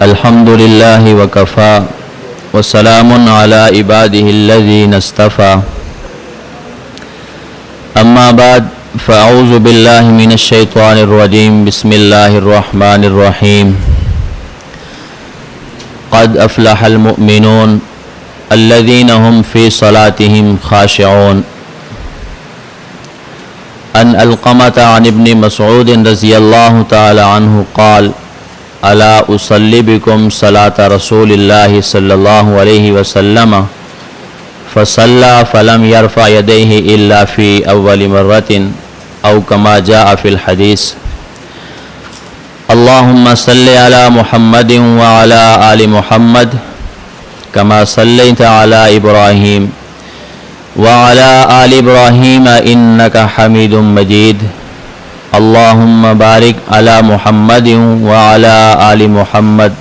الحمد لله وكفى وسلام على عباده الذين اصطفى أما بعد فأعوذ بالله من الشيطان الرجيم بسم الله الرحمن الرحيم قد أفلح المؤمنون الذين هم في صلاتهم خاشعون عن علقمة عن ابن مسعود رضي الله تعالى عنه قال ألا أصلي بكم صلاة رسول الله صلى الله عليه وسلم فصلى فلم يرفع يديه إلا في أول مرة أو كما جاء في الحديث اللهم صل على محمد وعلى آل محمد كما صليت على إبراهيم وعلى آل إبراهيم إنك حميد مجيد اللهم بارك على محمد وعلى آل محمد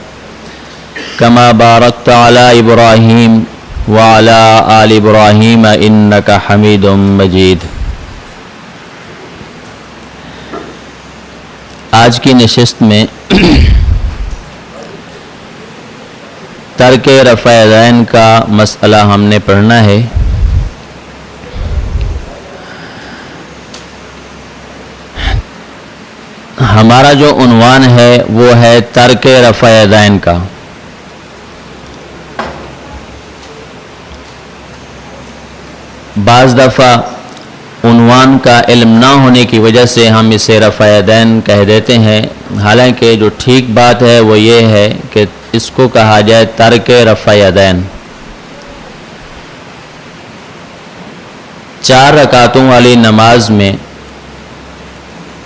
كما باركت على إبراهيم وعلى آل إبراهيم إنك حميد مجيد۔ آج کی نشست میں ترک رفع یدین کا مسئلہ ہم نے پڑھنا ہے۔ ہمارا جو عنوان ہے وہ ہے ترک رفع یدین کا۔ بعض دفعہ عنوان کا علم نہ ہونے کی وجہ سے ہم اسے رفع یدین کہہ دیتے ہیں، حالانکہ جو ٹھیک بات ہے وہ یہ ہے کہ اس کو کہا جائے ترک رفع یدین۔ 4 رکعتوں والی نماز میں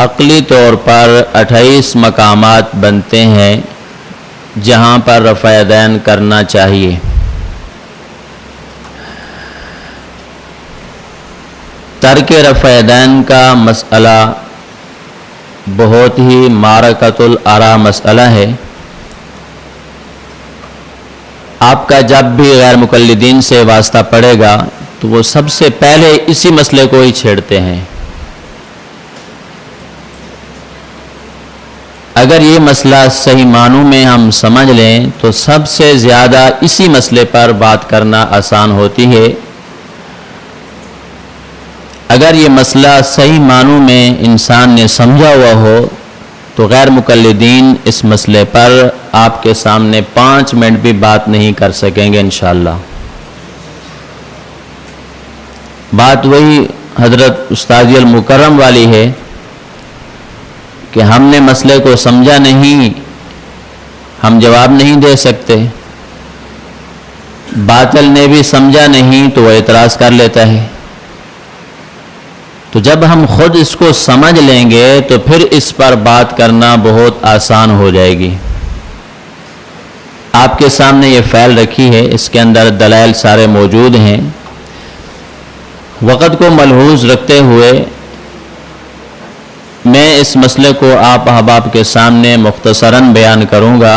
عقلی طور پر 28 مقامات بنتے ہیں جہاں پر رفع یدین کرنا چاہیے۔ ترک رفع یدین کا مسئلہ بہت ہی معرکۃ الآراء مسئلہ ہے۔ آپ کا جب بھی غیر مقلدین سے واسطہ پڑے گا تو وہ سب سے پہلے اسی مسئلے کو ہی چھیڑتے ہیں۔ اگر یہ مسئلہ صحیح معنوں میں ہم سمجھ لیں تو سب سے زیادہ اسی مسئلے پر بات کرنا آسان ہوتی ہے۔ اگر یہ مسئلہ صحیح معنوں میں انسان نے سمجھا ہوا ہو تو غیر مقلدین اس مسئلے پر آپ کے سامنے 5 منٹ بھی بات نہیں کر سکیں گے انشاءاللہ۔ بات وہی حضرت استاذی المکرم والی ہے کہ ہم نے مسئلے کو سمجھا نہیں، ہم جواب نہیں دے سکتے۔ باطل نے بھی سمجھا نہیں تو وہ اعتراض کر لیتا ہے۔ تو جب ہم خود اس کو سمجھ لیں گے تو پھر اس پر بات کرنا بہت آسان ہو جائے گی۔ آپ کے سامنے یہ فائل رکھی ہے، اس کے اندر دلائل سارے موجود ہیں۔ وقت کو ملحوظ رکھتے ہوئے میں اس مسئلے کو آپ احباب کے سامنے مختصراً بیان کروں گا،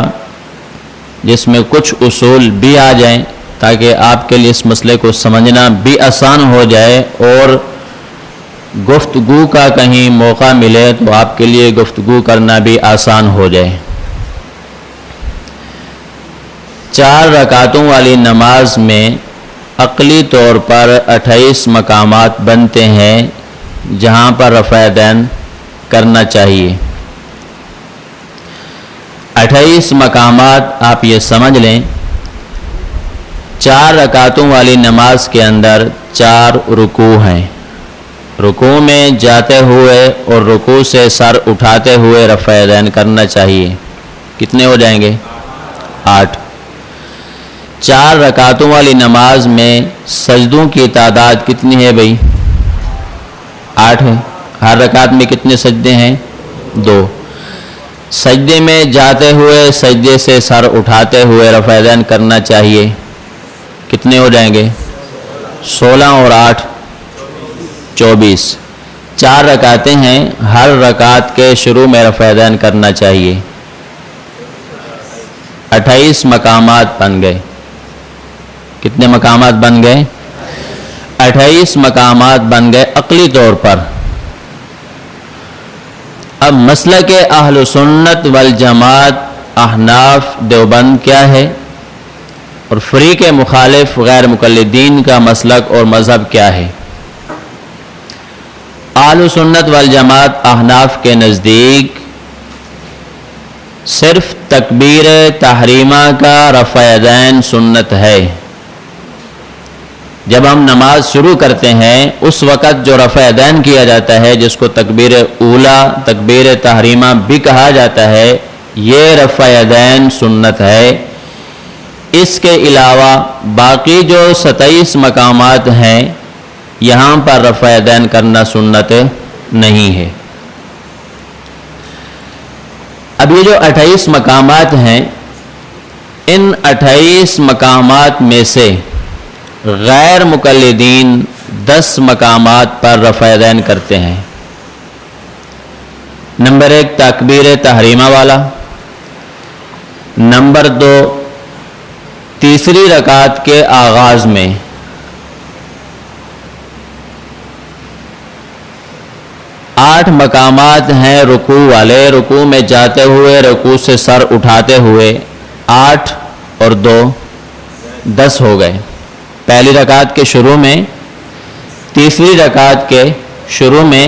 جس میں کچھ اصول بھی آ جائیں تاکہ آپ کے لیے اس مسئلے کو سمجھنا بھی آسان ہو جائے، اور گفتگو کا کہیں موقع ملے تو آپ کے لیے گفتگو کرنا بھی آسان ہو جائے۔ 4 رکعتوں والی نماز میں عقلی طور پر 28 مقامات بنتے ہیں جہاں پر رفع یدین کرنا چاہیے۔ 28 مقامات آپ یہ سمجھ لیں، 4 رکعتوں والی نماز کے اندر 4 رکوع ہیں۔ رکوع میں جاتے ہوئے اور رکوع سے سر اٹھاتے ہوئے رفع یدین کرنا چاہیے۔ کتنے ہو جائیں گے؟ 8۔ 4 رکعتوں والی نماز میں سجدوں کی تعداد کتنی ہے بھائی؟ 8 ہے۔ ہر رکعت میں کتنے سجدے ہیں؟ 2۔ سجدے میں جاتے ہوئے سجدے سے سر اٹھاتے ہوئے رفع یدین کرنا چاہیے۔ کتنے ہو جائیں گے؟ 16 اور 8 24۔ 4 رکعتیں ہیں، ہر رکعت کے شروع میں رفع یدین کرنا چاہیے۔ 28 مقامات بن گئے۔ کتنے مقامات بن گئے؟ 28 مقامات بن گئے عقلی طور پر۔ اب مسلک اہل سنت والجماعت احناف دیوبند کیا ہے اور فریق مخالف غیر مقلدین کا مسلک اور مذہب کیا ہے؟ اہل سنت والجماعت احناف کے نزدیک صرف تکبیر تحریمہ کا رفع یدین سنت ہے۔ جب ہم نماز شروع کرتے ہیں اس وقت جو رفع یدین کیا جاتا ہے، جس کو تکبیر اولا تکبیر تحریمہ بھی کہا جاتا ہے، یہ رفع یدین سنت ہے۔ اس کے علاوہ باقی جو 27 مقامات ہیں یہاں پر رفع یدین کرنا سنت نہیں ہے۔ اب یہ جو 28 مقامات ہیں، ان 28 مقامات میں سے غیر مقلدین 10 مقامات پر رفع یدین کرتے ہیں۔ نمبر 1 تکبیر تحریمہ والا، نمبر 2 تیسری رکعت کے آغاز میں، آٹھ مقامات ہیں رکوع والے، رکوع میں جاتے ہوئے رکوع سے سر اٹھاتے ہوئے، 8 اور 2 10 ہو گئے۔ پہلی رکعت کے شروع میں، تیسری رکعت کے شروع میں،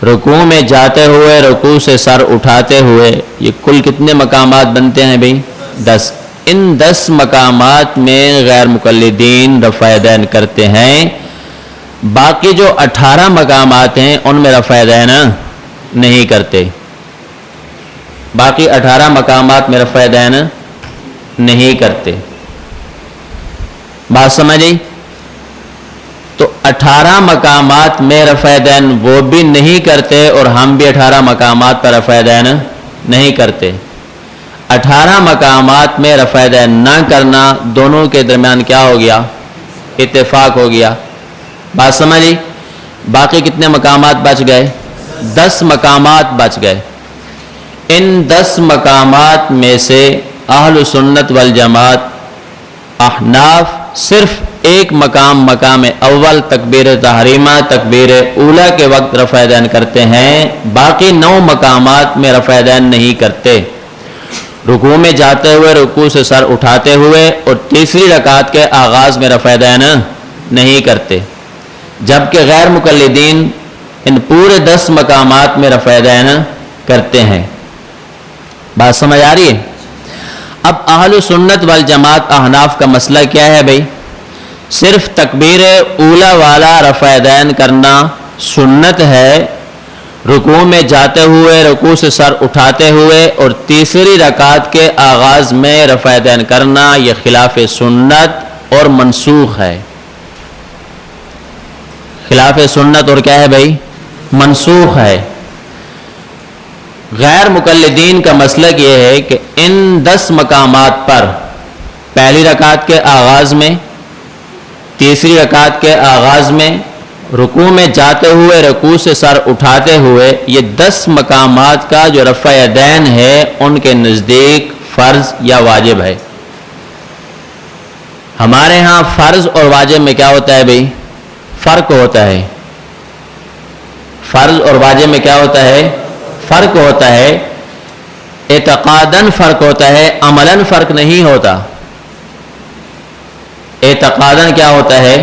رکوع میں جاتے ہوئے رکوع سے سر اٹھاتے ہوئے، یہ کل کتنے مقامات بنتے ہیں بھئی؟ 10۔ ان 10 مقامات میں غیر مقلدین رفع یدین کرتے ہیں۔ باقی جو 18 مقامات ہیں ان میں رفع یدین نہیں کرتے۔ باقی 18 مقامات میں رفع یدین نہیں کرتے۔ بات سمجھی؟ تو 18 مقامات میں رفع یدین وہ بھی نہیں کرتے اور ہم بھی 18 مقامات پر رفع یدین نہیں کرتے۔ 18 مقامات میں رفع یدین نہ کرنا، دونوں کے درمیان کیا ہو گیا؟ اتفاق ہو گیا۔ بات سمجھی؟ باقی کتنے مقامات بچ گئے؟ 10 مقامات بچ گئے۔ ان 10 مقامات میں سے اہل سنت والجماعت احناف صرف ایک مقام اول تکبیر تحریمہ تکبیر اولا کے وقت رفع یدین کرتے ہیں، باقی 9 مقامات میں رفع یدین نہیں کرتے۔ رکوع میں جاتے ہوئے رکوع سے سر اٹھاتے ہوئے اور تیسری رکعت کے آغاز میں رفع یدین نہیں کرتے، جبکہ غیر مقلدین ان پورے 10 مقامات میں رفع یدین کرتے ہیں۔ بات سمجھ آ رہی ہے؟ اب اہل سنت والجماعت احناف کا مسئلہ کیا ہے بھئی؟ صرف تکبیر اولا والا رفع یدین کرنا سنت ہے، رکوع میں جاتے ہوئے رکوع سے سر اٹھاتے ہوئے اور تیسری رکعت کے آغاز میں رفع یدین کرنا یہ خلاف سنت اور منسوخ ہے۔ خلاف سنت اور کیا ہے بھائی؟ منسوخ ہے۔ غیر مقلدین کا مسلک یہ ہے کہ ان 10 مقامات پر پہلی رکعت کے آغاز میں، تیسری رکعت کے آغاز میں، رکوع میں جاتے ہوئے رکوع سے سر اٹھاتے ہوئے، یہ 10 مقامات کا جو رفع یدین ہے ان کے نزدیک فرض یا واجب ہے۔ ہمارے ہاں فرض اور واجب میں کیا ہوتا ہے بھائی؟ فرق ہوتا ہے۔ فرض اور واجب میں کیا ہوتا ہے؟ فرق ہوتا ہے۔ اعتقاداً فرق ہوتا ہے، عملاً فرق نہیں ہوتا۔ اعتقاداً کیا ہوتا ہے؟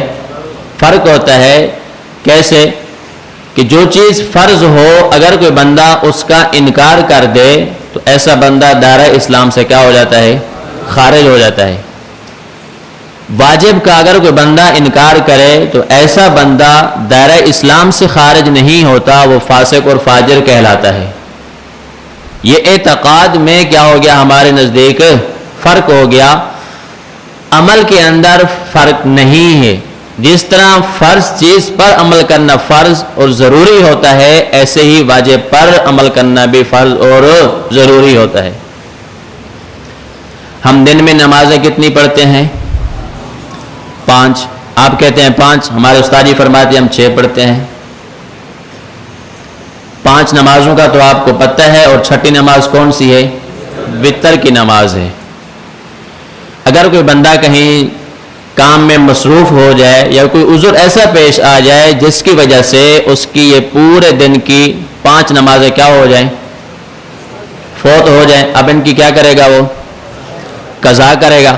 فرق ہوتا ہے۔ کیسے؟ کہ جو چیز فرض ہو اگر کوئی بندہ اس کا انکار کر دے تو ایسا بندہ دائرہ اسلام سے کیا ہو جاتا ہے؟ خارج ہو جاتا ہے۔ واجب کا اگر کوئی بندہ انکار کرے تو ایسا بندہ دائرہ اسلام سے خارج نہیں ہوتا، وہ فاسق اور فاجر کہلاتا ہے۔ یہ اعتقاد میں کیا ہو گیا؟ ہمارے نزدیک فرق ہو گیا۔ عمل کے اندر فرق نہیں ہے۔ جس طرح فرض چیز پر عمل کرنا فرض اور ضروری ہوتا ہے، ایسے ہی واجب پر عمل کرنا بھی فرض اور ضروری ہوتا ہے۔ ہم دن میں نمازیں کتنی پڑھتے ہیں؟ 5۔ آپ کہتے ہیں 5، ہمارے استاد جی فرماتے ہیں ہم 6 پڑھتے ہیں۔ 5 نمازوں کا تو آپ کو پتہ ہے، اور چھٹی نماز کون سی ہے؟ وتر کی نماز ہے۔ اگر کوئی بندہ کہیں کام میں مصروف ہو جائے یا کوئی عذر ایسا پیش آ جائے جس کی وجہ سے اس کی یہ پورے دن کی 5 نمازیں کیا ہو جائیں؟ فوت ہو جائیں, اب ان کی کیا کرے گا, وہ قضا کرے گا.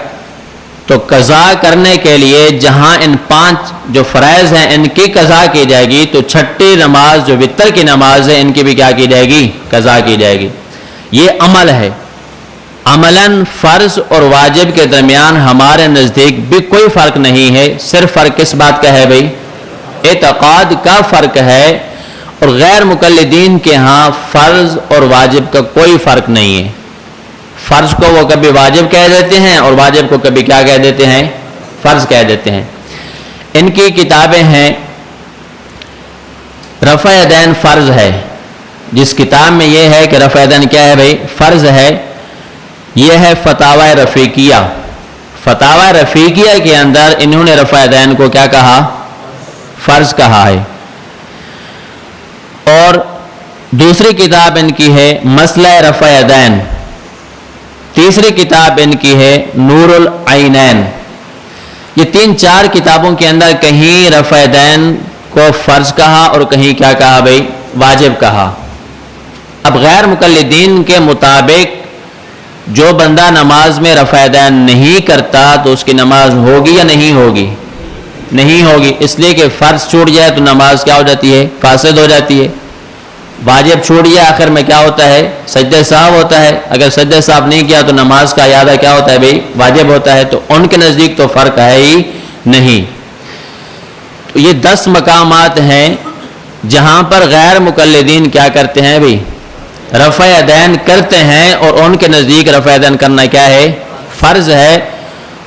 تو قضا کرنے کے لیے جہاں ان 5 جو فرائض ہیں ان کی قضا کی جائے گی, تو چھٹی نماز جو وتر کی نماز ہے ان کی بھی کیا کی جائے گی, قضا کی جائے گی. یہ عمل ہے. عملاً فرض اور واجب کے درمیان ہمارے نزدیک بھی کوئی فرق نہیں ہے. صرف فرق کس بات کا ہے بھائی, اعتقاد کا فرق ہے. اور غیر مقلدین کے ہاں فرض اور واجب کا کوئی فرق نہیں ہے. فرض کو وہ کبھی واجب کہہ دیتے ہیں اور واجب کو کبھی کیا کہہ دیتے ہیں, فرض کہہ دیتے ہیں. ان کی کتابیں ہیں, رفع یدین فرض ہے. جس کتاب میں یہ ہے کہ رفع یدین کیا ہے بھائی, فرض ہے, یہ ہے فتاوی رفیقیہ. فتاوی رفیقیہ کے اندر انہوں نے رفع یدین کو کیا کہا, فرض کہا ہے. اور دوسری کتاب ان کی ہے مسئلہ رفع یدین. تیسری کتاب ان کی ہے نور العینین. یہ 3-4 کتابوں کے اندر کہیں رفع یدین کو فرض کہا اور کہیں کیا کہا بھائی, واجب کہا. اب غیر مقلدین کے مطابق جو بندہ نماز میں رفع یدین نہیں کرتا تو اس کی نماز ہوگی یا نہیں ہوگی, نہیں ہوگی. اس لیے کہ فرض چھوٹ جائے تو نماز کیا ہو جاتی ہے, فاسد ہو جاتی ہے. واجب چھوٹ گیا آخر میں کیا ہوتا ہے, سجدہ سہو ہوتا ہے. اگر سجدہ سہو نہیں کیا تو نماز کا اعادہ کیا ہوتا ہے بھائی, واجب ہوتا ہے. تو ان کے نزدیک تو فرق ہے ہی نہیں. تو یہ 10 مقامات ہیں جہاں پر غیر مقلدین کیا کرتے ہیں بھائی, رفع یدین کرتے ہیں اور ان کے نزدیک رفع یدین کرنا کیا ہے, فرض ہے.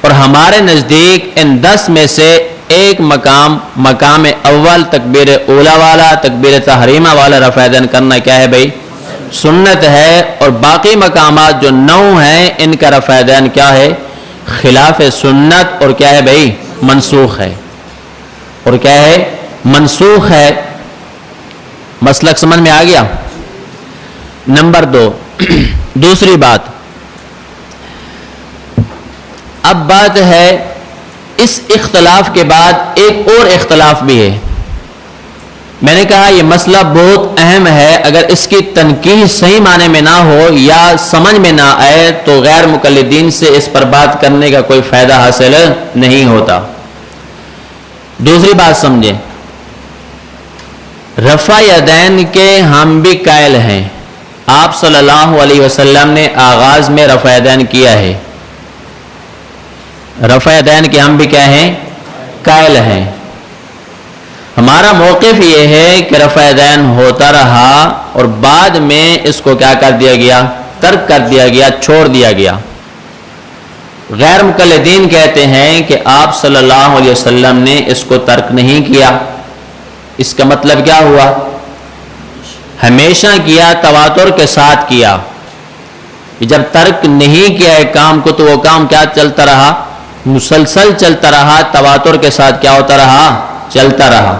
اور ہمارے نزدیک ان 10 میں سے ایک مقام اول تکبیر اولا والا, تکبیر تحریمہ والا رفع یدین کرنا کیا ہے بھائی, سنت ہے. اور باقی مقامات جو 9 ہیں ان کا رفع یدین کیا ہے, خلاف سنت اور کیا ہے بھائی, منسوخ ہے. اور کیا ہے, منسوخ ہے. مسلک سمجھ میں آ گیا. نمبر 2 دوسری بات, اب بات ہے اس اختلاف کے بعد ایک اور اختلاف بھی ہے. میں نے کہا یہ مسئلہ بہت اہم ہے. اگر اس کی تنقید صحیح معنی میں نہ ہو یا سمجھ میں نہ آئے تو غیر مقلدین سے اس پر بات کرنے کا کوئی فائدہ حاصل نہیں ہوتا. دوسری بات سمجھیں, رفع یدین کے ہم بھی قائل ہیں. آپ صلی اللہ علیہ وسلم نے آغاز میں رفع یدین کیا ہے. رفع یدین کے ہم بھی کیا ہیں, قائل ہیں. ہمارا موقف یہ ہے کہ رفع یدین ہوتا رہا اور بعد میں اس کو کیا کر دیا گیا, ترک کر دیا گیا, چھوڑ دیا گیا. غیر مقلدین کہتے ہیں کہ آپ صلی اللہ علیہ وسلم نے اس کو ترک نہیں کیا. اس کا مطلب کیا ہوا, ہمیشہ کیا, تواتر کے ساتھ کیا. جب ترک نہیں کیا ہے کام کو تو وہ کام کیا چلتا رہا, مسلسل چلتا رہا, تواتر کے ساتھ کیا ہوتا رہا, چلتا رہا.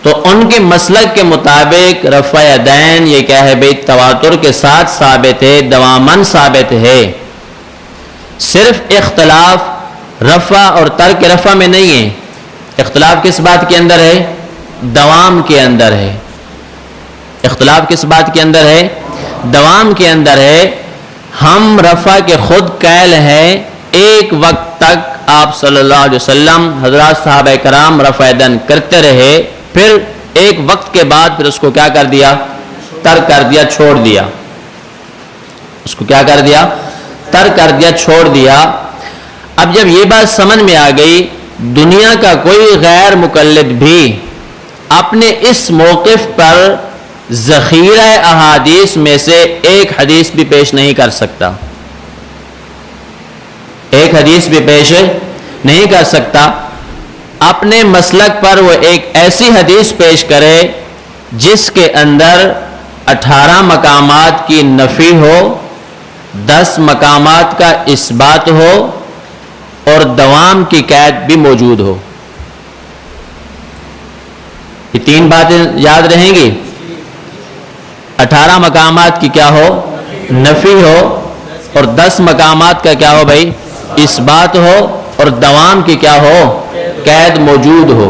تو ان کے مسلک کے مطابق رفع یدین یہ کیا ہے بھائی, تواتر کے ساتھ ثابت ہے, دواماً ثابت ہے. صرف اختلاف رفع اور ترک رفع میں نہیں ہے. اختلاف کس بات کے اندر ہے, دوام کے اندر ہے. اختلاف کس بات کے اندر ہے, دوام کے اندر ہے. ہم رفع کے خود قائل ہیں. ایک وقت تک آپ صلی اللہ علیہ وسلم حضرات صحابہ کرام رفع یدین کرتے رہے, پھر ایک وقت کے بعد پھر اس کو کیا کر دیا, ترک کر دیا, چھوڑ دیا. اس کو کیا کر دیا, ترک کر دیا, چھوڑ دیا. اب جب یہ بات سمجھ میں آ گئی, دنیا کا کوئی غیر مقلد بھی اپنے اس موقف پر ذخیرہ احادیث میں سے ایک حدیث بھی پیش نہیں کر سکتا. ایک حدیث بھی پیش نہیں کر سکتا. اپنے مسلک پر وہ ایک ایسی حدیث پیش کرے جس کے اندر 18 مقامات کی نفی ہو, 10 مقامات کا اثبات ہو اور دوام کی قید بھی موجود ہو. یہ 3 باتیں یاد رہیں گی. 18 مقامات کی کیا ہو, نفی ہو, اور 10 مقامات کا کیا ہو بھائی, اثبات ہو, اور دوام کی کیا ہو, قید موجود ہو.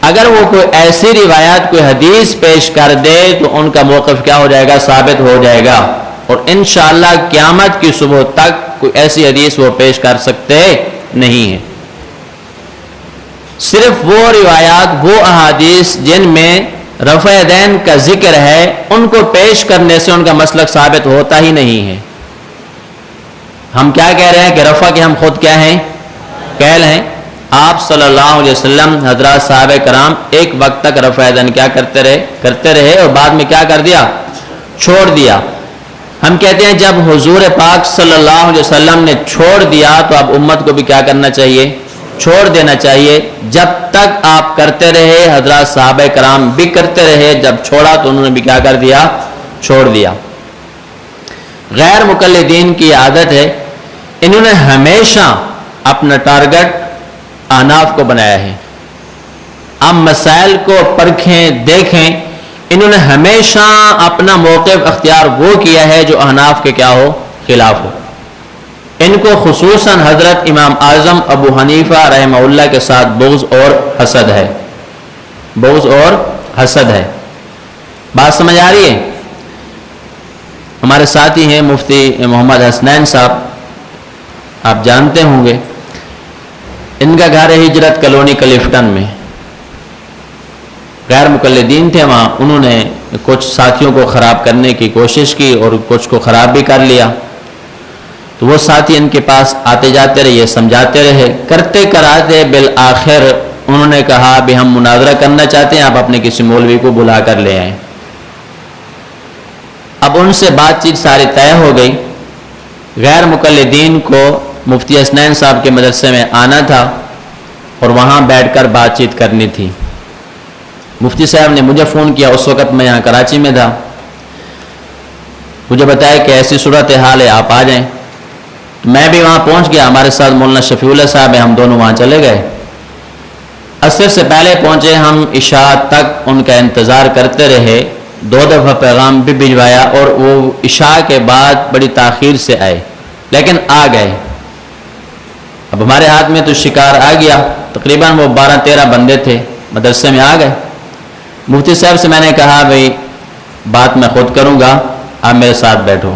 اگر وہ کوئی ایسی روایات کوئی حدیث پیش کر دے تو ان کا موقف کیا ہو جائے گا؟ ثابت ہو جائے گا، اور انشاءاللہ قیامت کی صبح تک کوئی ایسی حدیث وہ پیش کر سکتے نہیں ہیں۔ صرف وہ روایات، وہ احادیث جن میں رفع یدین کا ذکر ہے، ان کو پیش کرنے سے ان کا مسلک ثابت ہوتا ہی نہیں ہے۔ ہم کیا کہہ رہے ہیں کہ رفع کے ہم خود کیا ہیں؟ قائل ہیں۔ آپ صلی اللہ علیہ وسلم، حضرات صحابہ کرام ایک وقت تک رفع یدین کیا کرتے رہے اور بعد میں کیا کر دیا؟ چھوڑ دیا۔ ہم کہتے ہیں جب حضور پاک صلی اللہ علیہ وسلم نے چھوڑ دیا تو اب امت کو بھی کیا کرنا چاہیے؟ چھوڑ دینا چاہیے۔ جب تک آپ کرتے رہے، حضرات صحابہ کرام بھی کرتے رہے، جب چھوڑا تو انہوں نے بھی کیا کر دیا؟ چھوڑ دیا۔ غیر مقلدین کی عادت ہے، انہوں نے ہمیشہ اپنا ٹارگٹ احناف کو بنایا ہے۔ اب مسائل کو پرکھیں، دیکھیں، انہوں نے ہمیشہ اپنا موقف اختیار وہ کیا ہے جو احناف کے کیا ہو؟ خلاف ہو۔ ان کو خصوصاً حضرت امام اعظم ابو حنیفہ رحمہ اللہ کے ساتھ بغض اور حسد ہے، بغض اور حسد ہے۔ بات سمجھ آ رہی ہے؟ ہمارے ساتھی ہیں مفتی محمد حسنین صاحب، آپ جانتے ہوں گے، ان کا گھر ہے ہجرت کالونی کلفٹن میں۔ غیر مقلدین تھے وہاں، انہوں نے کچھ ساتھیوں کو خراب کرنے کی کوشش کی اور کچھ کو خراب بھی کر لیا، تو وہ ساتھی ان کے پاس آتے جاتے رہے، یہ سمجھاتے رہے، کرتے کراتے بالآخر انہوں نے کہا بھی ہم مناظرہ کرنا چاہتے ہیں، آپ اپنے کسی مولوی کو بلا کر لے آئیں۔ اب ان سے بات چیت ساری طے ہو گئی۔ غیر مقلدین کو مفتی حسنین صاحب کے مدرسے میں آنا تھا اور وہاں بیٹھ کر بات چیت کرنی تھی۔ مفتی صاحب نے مجھے فون کیا، اس وقت میں یہاں کراچی میں تھا، مجھے بتایا کہ ایسی صورتحال ہے، آپ آ جائیں۔ میں بھی وہاں پہنچ گیا، ہمارے ساتھ مولانا شفیع اللہ صاحب ہیں، ہم دونوں وہاں چلے گئے۔ عصر سے پہلے پہنچے، ہم عشاء تک ان کا انتظار کرتے رہے، 2 دفعہ پیغام بھی بھجوایا اور وہ عشاء کے بعد بڑی تاخیر سے آئے، لیکن آ گئے۔ اب ہمارے ہاتھ میں تو شکار آ گیا، تقریباً وہ 12-13 بندے تھے، مدرسے میں آ گئے۔ مفتی صاحب سے میں نے کہا بھئی بات میں خود کروں گا، آپ میرے ساتھ بیٹھو۔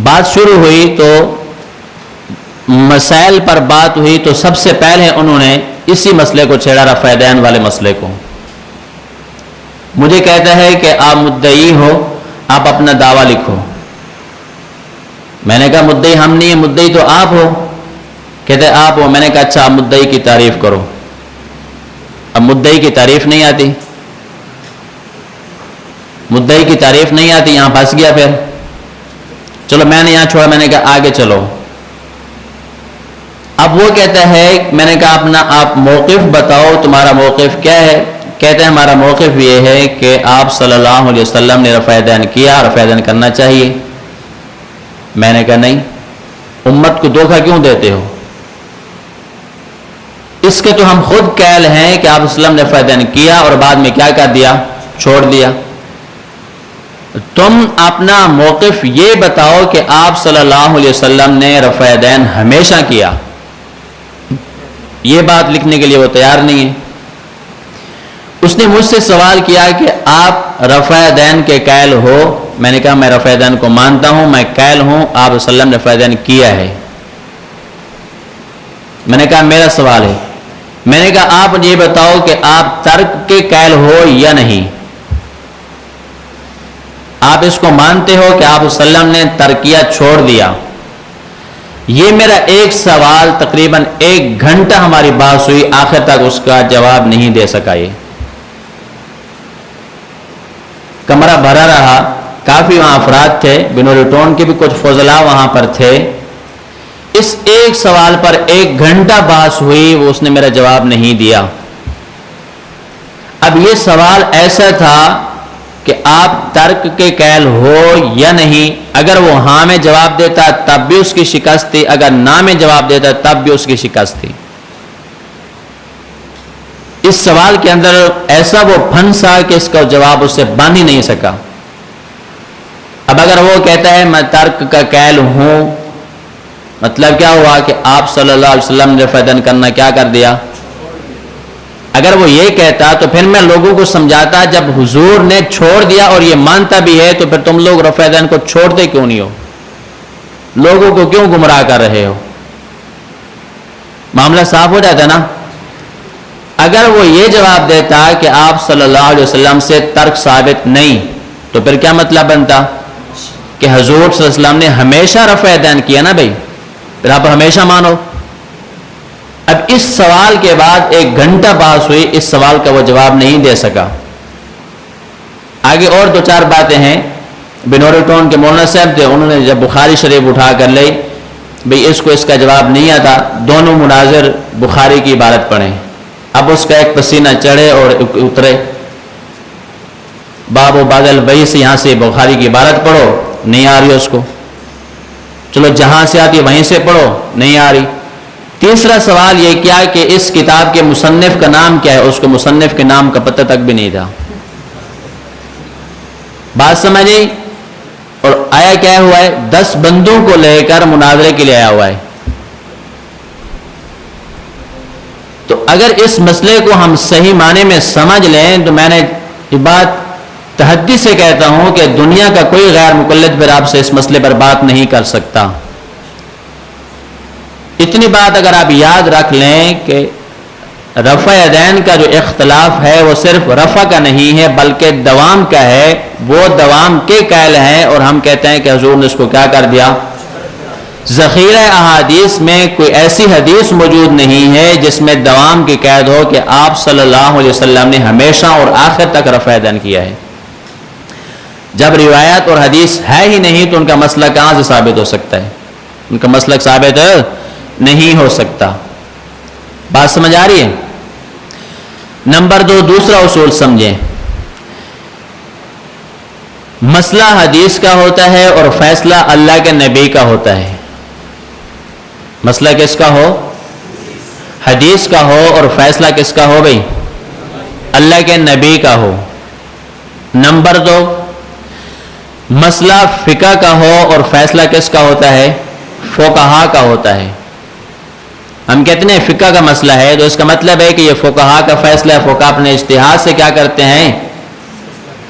بات شروع ہوئی تو مسائل پر بات ہوئی تو سب سے پہلے انہوں نے اسی مسئلے کو چھیڑا، رفع یدین والے مسئلے کو۔ مجھے کہتا ہے کہ آپ مدعی ہو، آپ اپنا دعویٰ لکھو۔ میں نے کہا مدعی ہم نہیں ہیں، مدعی تو آپ ہو۔ کہتے آپ ہو۔ میں نے کہا اچھا، آپ مدعی کی تعریف کرو۔ اب مدعی کی تعریف نہیں آتی، مدعی کی تعریف نہیں آتی، یہاں پھنس گیا۔ پھر چلو میں نے یہاں چھوڑا، میں نے کہا آگے چلو۔ اب وہ کہتا ہے، میں نے کہا اپنا آپ موقف بتاؤ، تمہارا موقف کیا ہے؟ کہتے ہیں ہمارا موقف یہ ہے کہ آپ صلی اللہ علیہ وسلم نے رفع یدین کیا، رفع یدین کرنا چاہیے۔ میں نے کہا نہیں، امت کو دھوکہ کیوں دیتے ہو؟ اس کے تو ہم خود قائل ہیں کہ آپ وسلم نے رفع یدین کیا اور بعد میں کیا کر دیا؟ چھوڑ دیا۔ تم اپنا موقف یہ بتاؤ کہ آپ صلی اللہ علیہ وسلم نے رفع یدین ہمیشہ کیا۔ یہ بات لکھنے کے لیے وہ تیار نہیں ہے۔ اس نے مجھ سے سوال کیا کہ آپ رفع یدین کے قائل ہو؟ میں نے کہا میں رفع یدین کو مانتا ہوں، میں قائل ہوں آپ صلی اللہ علیہ وسلم نے رفع یدین کیا ہے۔ میں نے کہا میرا سوال ہے، میں نے کہا آپ یہ بتاؤ کہ آپ ترک کے قائل ہو یا نہیں؟ آپ اس کو مانتے ہو کہ آپ صلی اللہ علیہ وسلم نے ترکیہ چھوڑ دیا؟ یہ میرا ایک سوال تقریباً 1 گھنٹہ ہماری بات ہوئی، آخر تک اس کا جواب نہیں دے سکا۔ یہ کمرہ بھرا رہا، کافی وہاں افراد تھے، بنوری ٹون کے بھی کچھ فضلاء وہاں پر تھے۔ اس ایک سوال پر 1 گھنٹہ بحث ہوئی، وہ اس نے میرا جواب نہیں دیا۔ اب یہ سوال ایسا تھا کہ آپ ترک کے قائل ہو یا نہیں؟ اگر وہ ہاں میں جواب دیتا تب بھی اس کی شکست تھی، اگر نہ میں جواب دیتا تب بھی اس کی شکست تھی۔ اس سوال کے اندر ایسا وہ پھنسا کہ اس کا جواب اس سے بن ہی نہیں سکا۔ اب اگر وہ کہتا ہے میں ترک کا قائل ہوں، مطلب کیا ہوا کہ آپ صلی اللہ علیہ وسلم نے رفع یدین کرنا کیا کر دیا؟ اگر وہ یہ کہتا تو پھر میں لوگوں کو سمجھاتا، جب حضور نے چھوڑ دیا اور یہ مانتا بھی ہے تو پھر تم لوگ رفع یدین کو چھوڑتے کیوں نہیں ہو؟ لوگوں کو کیوں گمراہ کر رہے ہو؟ معاملہ صاف ہو جاتا نا۔ اگر وہ یہ جواب دیتا کہ آپ صلی اللہ علیہ وسلم سے ترک ثابت نہیں، تو پھر کیا مطلب بنتا کہ حضور صلی اللہ علیہ وسلم نے ہمیشہ رفع یدین کیا نا بھائی، پھر آپ ہمیشہ مانو۔ اب اس سوال کے بعد 1 گھنٹہ بحث ہوئی، اس سوال کا وہ جواب نہیں دے سکا۔ آگے اور 2-4 باتیں ہیں۔ بنور ٹون کے مولانا صاحب تھے، انہوں نے جب بخاری شریف اٹھا کر لی، بھئی اس کو اس کا جواب نہیں آتا، دونوں مناظر بخاری کی عبارت پڑھیں۔ اب اس کا ایک پسینہ چڑھے اور اترے، باب و بادل وہی سے یہاں سے بخاری کی عبارت پڑھو، نہیں آ رہی اس کو، چلو جہاں سے آتی وہیں سے پڑھو، نہیں آ رہی۔ تیسرا سوال یہ کیا کہ اس کتاب کے مصنف کا نام کیا ہے، اس کو مصنف کے نام کا پتہ تک بھی نہیں تھا۔ بات سمجھی؟ اور آیا کیا ہوا ہے، 10 بندوں کو لے کر مناظرے کے لیے آیا ہوا ہے۔ تو اگر اس مسئلے کو ہم صحیح معنی میں سمجھ لیں تو میں نے یہ بات تحدی سے کہتا ہوں کہ دنیا کا کوئی غیر مقلد پھر آپ سے اس مسئلے پر بات نہیں کر سکتا۔ اتنی بات اگر آپ یاد رکھ لیں کہ رفع یدین کا جو اختلاف ہے وہ صرف رفع کا نہیں ہے بلکہ دوام کا ہے، وہ دوام کے قائل ہیں، اور ہم کہتے ہیں کہ حضور نے اس کو کیا کر دیا؟ ذخیرہ احادیث میں کوئی ایسی حدیث موجود نہیں ہے جس میں دوام کی قید ہو کہ آپ صلی اللہ علیہ وسلم نے ہمیشہ اور آخر تک رفع یدین کیا ہے۔ جب روایت اور حدیث ہے ہی نہیں تو ان کا مسئلہ کہاں سے ثابت ہو سکتا ہے؟ ان کا مسئلہ ثابت نہیں ہو سکتا۔ بات سمجھ آ رہی ہے؟ نمبر 2، دوسرا اصول سمجھیں، مسئلہ حدیث کا ہوتا ہے اور فیصلہ اللہ کے نبی کا ہوتا ہے۔ مسئلہ کس کا ہو؟ حدیث کا ہو، اور فیصلہ کس کا ہو بھئی؟ اللہ کے نبی کا ہو۔ نمبر 2، مسئلہ فقہ کا ہو اور فیصلہ کس کا ہوتا ہے؟ فقہا کا ہوتا ہے۔ ہم کہتے ہیں فقہ کا مسئلہ ہے تو اس کا مطلب ہے کہ یہ فقہا کا فیصلہ ہے، فقہا اپنے اجتہاد سے کیا کرتے ہیں؟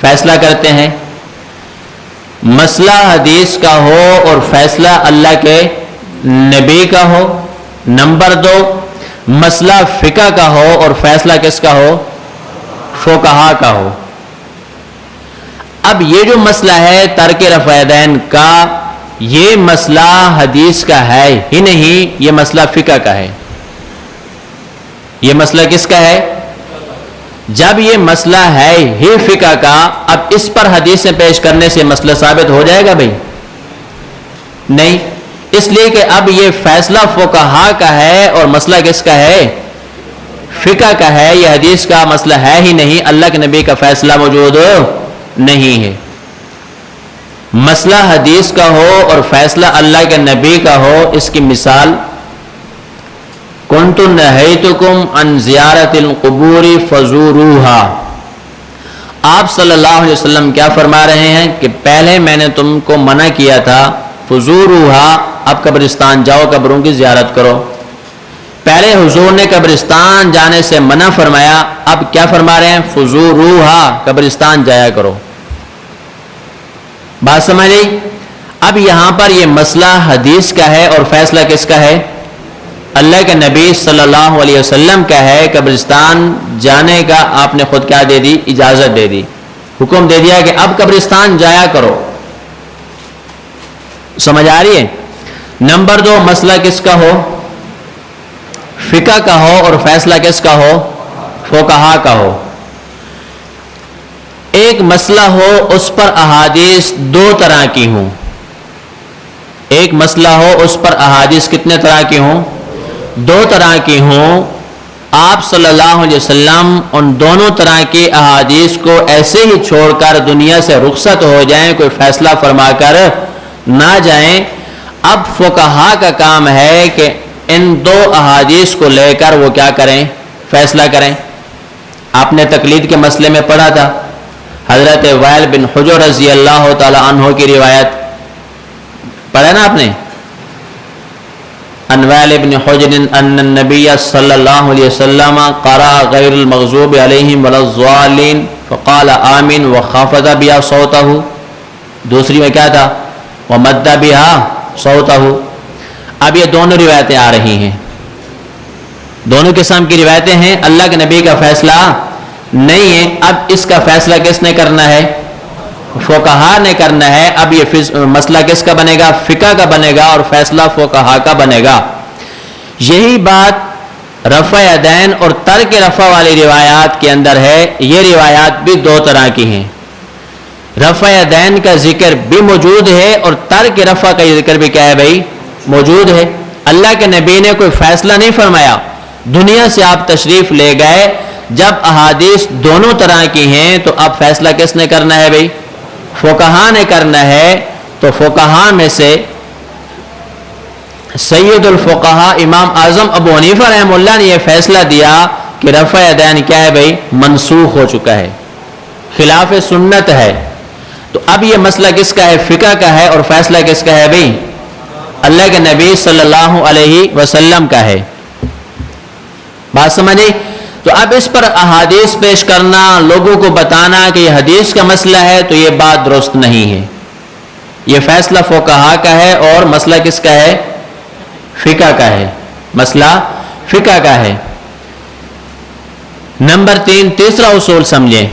فیصلہ کرتے ہیں۔ مسئلہ حدیث کا ہو اور فیصلہ اللہ کے نبی کا ہو۔ نمبر 2، مسئلہ فقہ کا ہو اور فیصلہ کس کا ہو؟ فقہا کا ہو۔ اب یہ جو مسئلہ ہے ترک رفع یدین کا، یہ مسئلہ حدیث کا ہے ہی نہیں، یہ مسئلہ فقہ کا ہے۔ یہ مسئلہ کس کا ہے؟ جب یہ مسئلہ ہے ہی فقہ کا، اب اس پر حدیثیں پیش کرنے سے مسئلہ ثابت ہو جائے گا بھئی؟ نہیں، اس لیے کہ اب یہ فیصلہ فقہا کا ہے اور مسئلہ کس کا ہے؟ فقہ کا ہے۔ یہ حدیث کا مسئلہ ہے ہی نہیں، اللہ کے نبی کا فیصلہ موجود نہیں ہے۔ مسئلہ حدیث کا ہو اور فیصلہ اللہ کے نبی کا ہو، اس کی مثال کنت نہیتکم عن زیارت القبور فزوروہا۔ آپ صلی اللہ علیہ وسلم کیا فرما رہے ہیں کہ پہلے میں نے تم کو منع کیا تھا فزوروہا، اب قبرستان جاؤ، قبروں کی زیارت کرو۔ پہلے حضور نے قبرستان جانے سے منع فرمایا، اب کیا فرما رہے ہیں؟ فزوروہا، قبرستان جایا کرو۔ بات سمجھ آئی؟ اب یہاں پر یہ مسئلہ حدیث کا ہے اور فیصلہ کس کا ہے؟ اللہ کے نبی صلی اللہ علیہ وسلم کا ہے۔ قبرستان جانے کا آپ نے خود کیا دے دی؟ اجازت دے دی، حکم دے دیا کہ اب قبرستان جایا کرو۔ سمجھ آ رہی ہے؟ نمبر 2، مسئلہ کس کا ہو؟ فقہ کا ہو اور فیصلہ کس کا ہو؟ فقہا کا ہو۔ ایک مسئلہ ہو اس پر احادیث 2 طرح کی ہوں، ایک مسئلہ ہو اس پر احادیث کتنے طرح کی ہوں؟ 2 طرح کی ہوں۔ آپ صلی اللہ علیہ وسلم ان دونوں طرح کی احادیث کو ایسے ہی چھوڑ کر دنیا سے رخصت ہو جائیں، کوئی فیصلہ فرما کر نہ جائیں۔ اب فقہا کا کام ہے کہ ان 2 احادیث کو لے کر وہ کیا کریں؟ فیصلہ کریں۔ آپ نے تقلید کے مسئلے میں پڑھا تھا، حضرت وائل بن حجر رضی اللہ تعالی عنہ کی روایت پڑھا نا آپ نے؟ عن وائل بن حجر ان النبي صلی اللہ علیہ وسلم قرأ غیر المغضوب علیہم ولا الضالین فقال آمین وخافض بها صوته. دوسری میں کیا تھا؟ ومد بها صوته. اب یہ دونوں روایتیں آ رہی ہیں، دونوں قسم کی روایتیں ہیں، اللہ کے نبی کا فیصلہ نہیں ہے. اب اس کا فیصلہ کس نے کرنا ہے؟ فقہا نے کرنا ہے. اب یہ مسئلہ کس کا بنے گا؟ فقہ کا بنے گا، اور فیصلہ فقہا کا بنے گا. یہی بات رفع یدین اور ترک رفع والی روایات کے اندر ہے. یہ روایات بھی دو طرح کی ہیں، رفع یدین کا ذکر بھی موجود ہے اور ترک رفع کا ذکر بھی کیا ہے بھائی؟ موجود ہے. اللہ کے نبی نے کوئی فیصلہ نہیں فرمایا، دنیا سے آپ تشریف لے گئے. جب احادیث دونوں طرح کی ہیں تو اب فیصلہ کس نے کرنا ہے بھائی؟ فقہا نے کرنا ہے. تو فقہا میں سے سید الفقہا امام اعظم ابو حنیفہ رحمہ اللہ نے یہ فیصلہ دیا کہ رفع یدین کیا ہے بھائی؟ منسوخ ہو چکا ہے، خلاف سنت ہے. تو اب یہ مسئلہ کس کا ہے؟ فقہ کا ہے. اور فیصلہ کس کا ہے بھائی؟ اللہ کے نبی صلی اللہ علیہ وسلم کا ہے. بات سمجھے؟ تو اب اس پر احادیث پیش کرنا، لوگوں کو بتانا کہ یہ حدیث کا مسئلہ ہے، تو یہ بات درست نہیں ہے. یہ فیصلہ فقہا کا ہے اور مسئلہ کس کا ہے؟ فقہ کا ہے. مسئلہ فقہ کا ہے. نمبر 3، تیسرا اصول سمجھیں.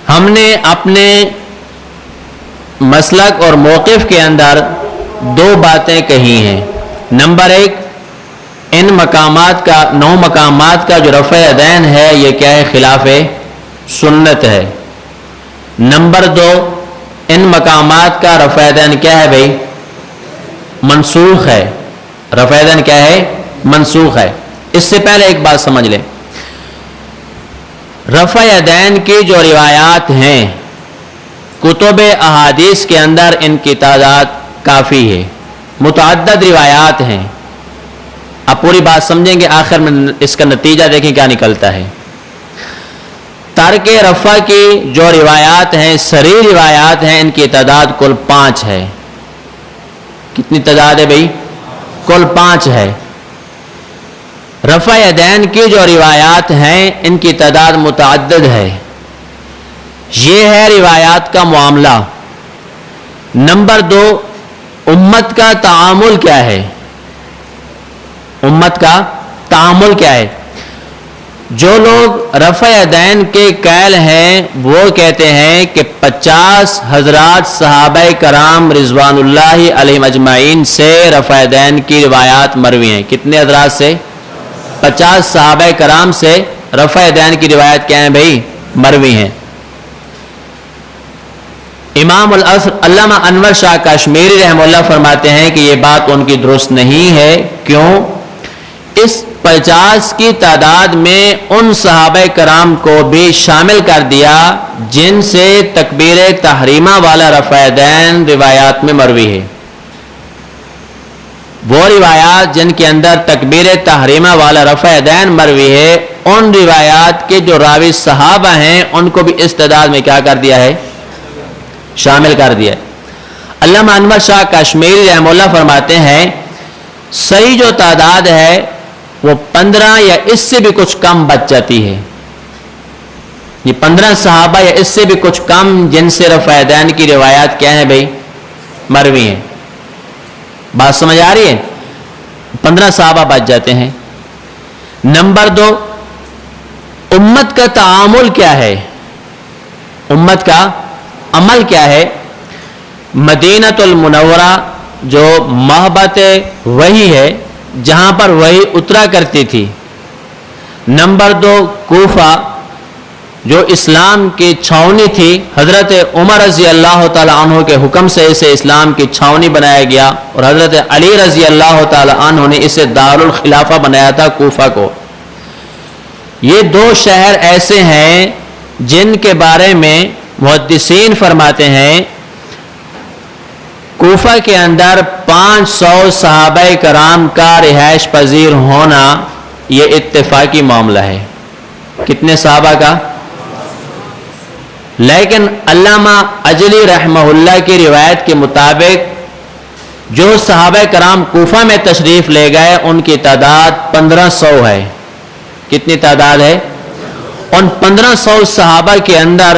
ہم نے اپنے مسلک اور موقف کے اندر دو باتیں کہی ہیں. نمبر 1، ان مقامات کا 9 مقامات کا جو رفع یدین ہے یہ کیا ہے؟ خلاف سنت ہے. نمبر 2، ان مقامات کا رفع یدین کیا ہے بھائی؟ منسوخ ہے. رفع یدین کیا ہے؟ منسوخ ہے. اس سے پہلے ایک بات سمجھ لیں، رفع یدین کی جو روایات ہیں کتب احادیث کے اندر ان کی تعداد کافی ہے، متعدد روایات ہیں. اب پوری بات سمجھیں گے، آخر میں اس کا نتیجہ دیکھیں کیا نکلتا ہے. ترک رفع کی جو روایات ہیں، صریح روایات ہیں، ان کی تعداد کل 5 ہے. کتنی تعداد ہے بھائی؟ کل 5 ہے. رفع یدین کی جو روایات ہیں ان کی تعداد متعدد ہے. یہ ہے روایات کا معاملہ. نمبر 2، امت کا تعامل کیا ہے؟ امت کا تعامل کیا ہے؟ جو لوگ رفع یدین کے قائل ہیں وہ کہتے ہیں کہ 50 حضرات صحابہ کرام رضوان اللہ علیہم اجمعین سے رفع یدین کی روایات مروی ہیں. کتنے حضرات سے؟ 50 صحابہ کرام سے رفع یدین کی روایت کیا ہیں بھائی؟ مروی ہیں. امام العصر علامہ انور شاہ کشمیری رحمہ اللہ فرماتے ہیں کہ یہ بات ان کی درست نہیں ہے. کیوں؟ اس 50 کی تعداد میں ان صحابہ کرام کو بھی شامل کر دیا جن سے تکبیر تحریمہ والا رفع یدین روایات میں مروی ہے. وہ روایات جن کے اندر تکبیر تحریمہ والا رفع یدین مروی ہے، ان روایات کے جو راوی صحابہ ہیں ان کو بھی اس تعداد میں کیا کر دیا ہے؟ شامل کر دیا ہے. علامہ انور شاہ کشمیری رحمہ اللہ فرماتے ہیں صحیح جو تعداد ہے وہ 15 یا اس سے بھی کچھ کم بچ جاتی ہے. یہ 15 صحابہ یا اس سے بھی کچھ کم جن سے رفع یدین کی روایات کیا ہیں بھائی؟ مروی ہیں. بات سمجھ آ رہی ہے؟ 15 صحابہ بچ جاتے ہیں. نمبر 2، امت کا تعامل کیا ہے؟ امت کا عمل کیا ہے؟ مدینہ المنورہ جو محبت وحی ہے، جہاں پر وحی اترا کرتی تھی. نمبر 2، کوفہ جو اسلام کی چھاونی تھی، حضرت عمر رضی اللہ تعالی عنہ کے حکم سے اسے اسلام کی چھاونی بنایا گیا، اور حضرت علی رضی اللہ تعالی عنہ نے اسے دارالخلافہ بنایا تھا کوفہ کو. یہ 2 شہر ایسے ہیں جن کے بارے میں محدثین فرماتے ہیں کوفہ کے اندر 500 صحابہ کرام کا رہائش پذیر ہونا یہ اتفاقی معاملہ ہے. کتنے صحابہ کا؟ لیکن علامہ اجلی رحمہ اللہ کی روایت کے مطابق جو صحابہ کرام کوفہ میں تشریف لے گئے ان کی تعداد 1500 ہے. کتنی تعداد ہے؟ ان 1500 صحابہ کے اندر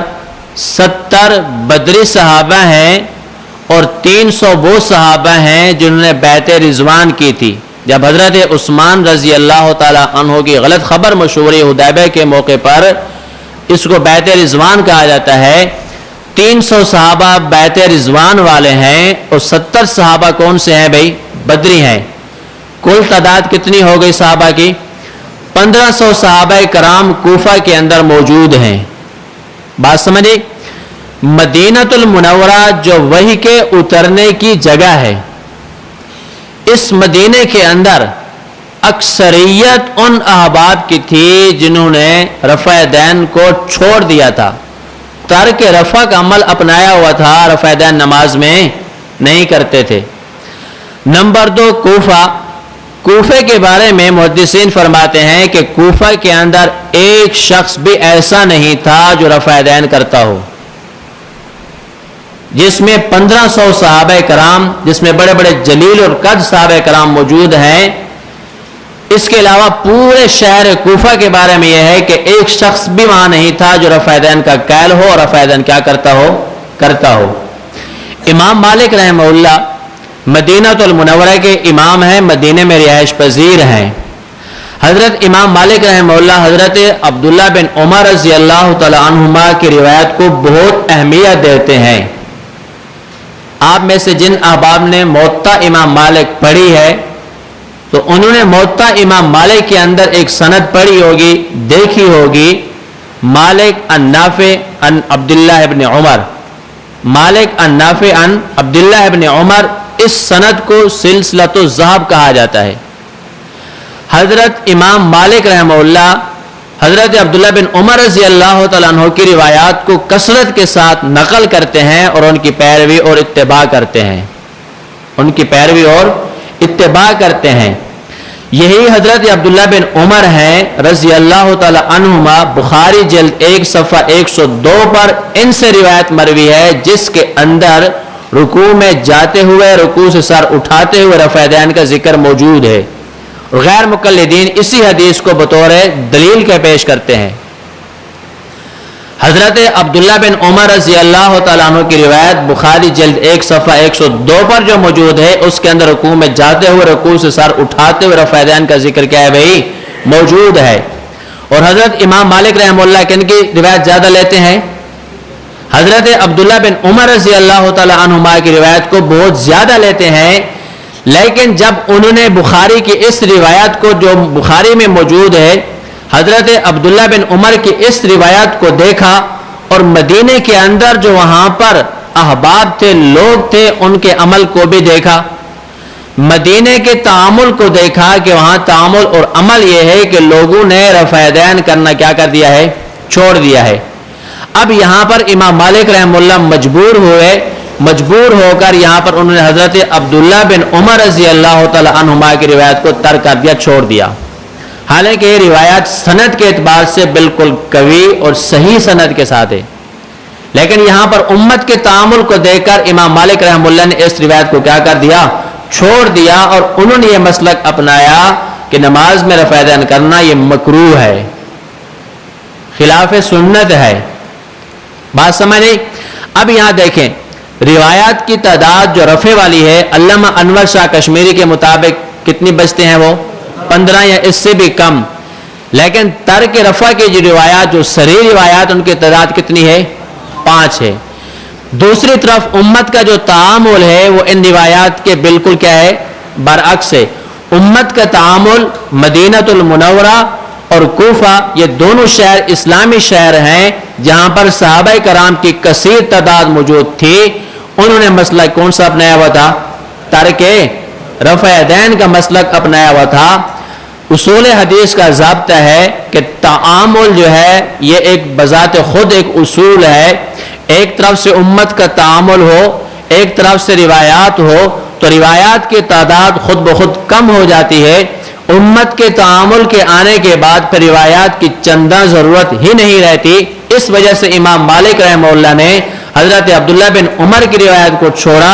70 بدری صحابہ ہیں اور 300 وہ صحابہ ہیں جنہوں نے بیعت رضوان کی تھی. جب حضرت عثمان رضی اللہ تعالی عنہ کی غلط خبر مشہور حدیبیہ کے موقع پر اس کو بیعت رضوان کہا جاتا ہے. 300 صحابہ بیعت رضوان والے ہیں اور 70 صحابہ کون سے ہیں بھائی؟ بدری ہیں. کل تعداد کتنی ہو گئی صحابہ کی؟ 1500 صحابہ کرام کوفہ کے اندر موجود ہیں. بات سمجھے؟ مدینہ المنورہ جو وحی کے اترنے کی جگہ ہے، اس مدینے کے اندر اکثریت ان احباب کی تھی جنہوں نے رفع دین کو چھوڑ دیا تھا، ترک رفع کا عمل اپنایا ہوا تھا، رفع دین نماز میں نہیں کرتے تھے. نمبر 2 کوفہ کے بارے میں محدثین فرماتے ہیں کہ کوفہ کے اندر ایک شخص بھی ایسا نہیں تھا جو رفع دین کرتا ہو، جس میں 1500 صحابہ کرام، جس میں بڑے بڑے جلیل اور قد صحابہ کرام موجود ہیں. اس کے علاوہ پورے شہر کوفہ کے بارے میں یہ ہے کہ ایک شخص بھی وہاں نہیں تھا جو رفع دین کا قائل ہو اور رفع دین کیا کرتا ہو. امام مالک رحمہ اللہ مدینہ المنورہ کے امام ہیں، مدینے میں رہائش پذیر ہیں. حضرت امام مالک رحمہ اللہ حضرت عبداللہ بن عمر رضی اللہ تعالی عنہما کی روایت کو بہت اہمیت دیتے ہیں. آپ میں سے جن احباب نے موطا امام مالک پڑھی ہے تو انہوں نے موطا امام مالک کے اندر ایک سند پڑھی ہوگی، دیکھی ہوگی، مالک عن نافع عن عبداللہ ابن عمر، مالک عن نافع عن عبداللہ ابن عمر. اس سند کو سلسلۃ الذہب کہا جاتا ہے. حضرت امام مالک رحمہ اللہ حضرت عبداللہ بن عمر رضی اللہ تعالیٰ عنہ کی روایات کو کثرت کے ساتھ نقل کرتے ہیں اور ان کی پیروی اور اتباع کرتے ہیں، ان کی پیروی اور اتباع کرتے ہیں. یہی حضرت عبداللہ بن عمر ہیں رضی اللہ تعالیٰ عنہما. بخاری جلد 1 صفحہ 102 پر ان سے روایت مروی ہے جس کے اندر رکوع میں جاتے ہوئے، رکوع سے سر اٹھاتے ہوئے رفع دین کا ذکر موجود ہے. غیر مقلدین اسی حدیث کو بطور دلیل کے پیش کرتے ہیں. حضرت عبداللہ بن عمر رضی اللہ تعالیٰ عنہ کی روایت بخاری جلد 1 صفحہ 102 پر جو موجود ہے اس کے اندر رکوع میں جاتے ہوئے، رکوع سے سر اٹھاتے ہوئے رفع دین کا ذکر کیا ہے بھائی؟ موجود ہے. اور حضرت امام مالک رحمہ اللہ کن کی روایت زیادہ لیتے ہیں؟ حضرت عبداللہ بن عمر رضی اللہ تعالیٰ عنہما کی روایت کو بہت زیادہ لیتے ہیں. لیکن جب انہوں نے بخاری کی اس روایت کو جو بخاری میں موجود ہے، حضرت عبداللہ بن عمر کی اس روایت کو دیکھا اور مدینے کے اندر جو وہاں پر احباب تھے، لوگ تھے، ان کے عمل کو بھی دیکھا، مدینے کے تعامل کو دیکھا کہ وہاں تعامل اور عمل یہ ہے کہ لوگوں نے رفع دین کرنا کیا کر دیا ہے؟ چھوڑ دیا ہے. اب یہاں پر امام مالک رحمہ اللہ مجبور ہو کر یہاں پر انہوں نے حضرت عبداللہ بن عمر رضی اللہ تعالی عنہما کی روایت کو ترک کر دیا، چھوڑ دیا. حالانکہ یہ روایت سند کے اعتبار سے بالکل قوی اور صحیح سند کے ساتھ ہے، لیکن یہاں پر امت کے تعامل کو دیکھ کر امام مالک رحمہ اللہ نے اس روایت کو کیا کر دیا؟ چھوڑ دیا. اور انہوں نے یہ مسلک اپنایا کہ نماز میں رفع دین کرنا یہ مکروہ ہے، خلاف سنت ہے. بات سمجھیں؟ اب یہاں دیکھیں روایات کی تعداد جو رفع والی ہے، علامہ انور شاہ کشمیری کے مطابق کتنی بچتے ہیں؟ وہ 15 یا اس سے بھی کم. لیکن ترک رفع کی جو روایات، جو صریح روایات، ان کی تعداد کتنی ہے؟ 5 ہے. دوسری طرف امت کا جو تعامل ہے وہ ان روایات کے بالکل کیا ہے؟ برعکس ہے. امت کا تعامل مدینہ المنورہ اور کوفہ یہ دونوں شہر اسلامی شہر ہیں جہاں پر صحابہ کرام کی کثیر تعداد موجود تھی. انہوں نے مسلک کون سا اپنایا ہوا تھا؟ ترک رفع دین کا مسلک اپنایا ہوا تھا. اصول حدیث کا ضابطہ ہے کہ تعامل جو ہے یہ ایک بذات خود ایک اصول ہے. ایک طرف سے امت کا تعامل ہو، ایک طرف سے روایات ہو، تو روایات کی تعداد خود بخود کم ہو جاتی ہے. امت کے تعامل کے آنے کے بعد پھر روایات کی چندہ ضرورت ہی نہیں رہتی. اس وجہ سے امام مالک رحمہ اللہ نے حضرت عبداللہ بن عمر کی روایت کو چھوڑا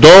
2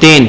3।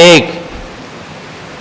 1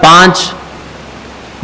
5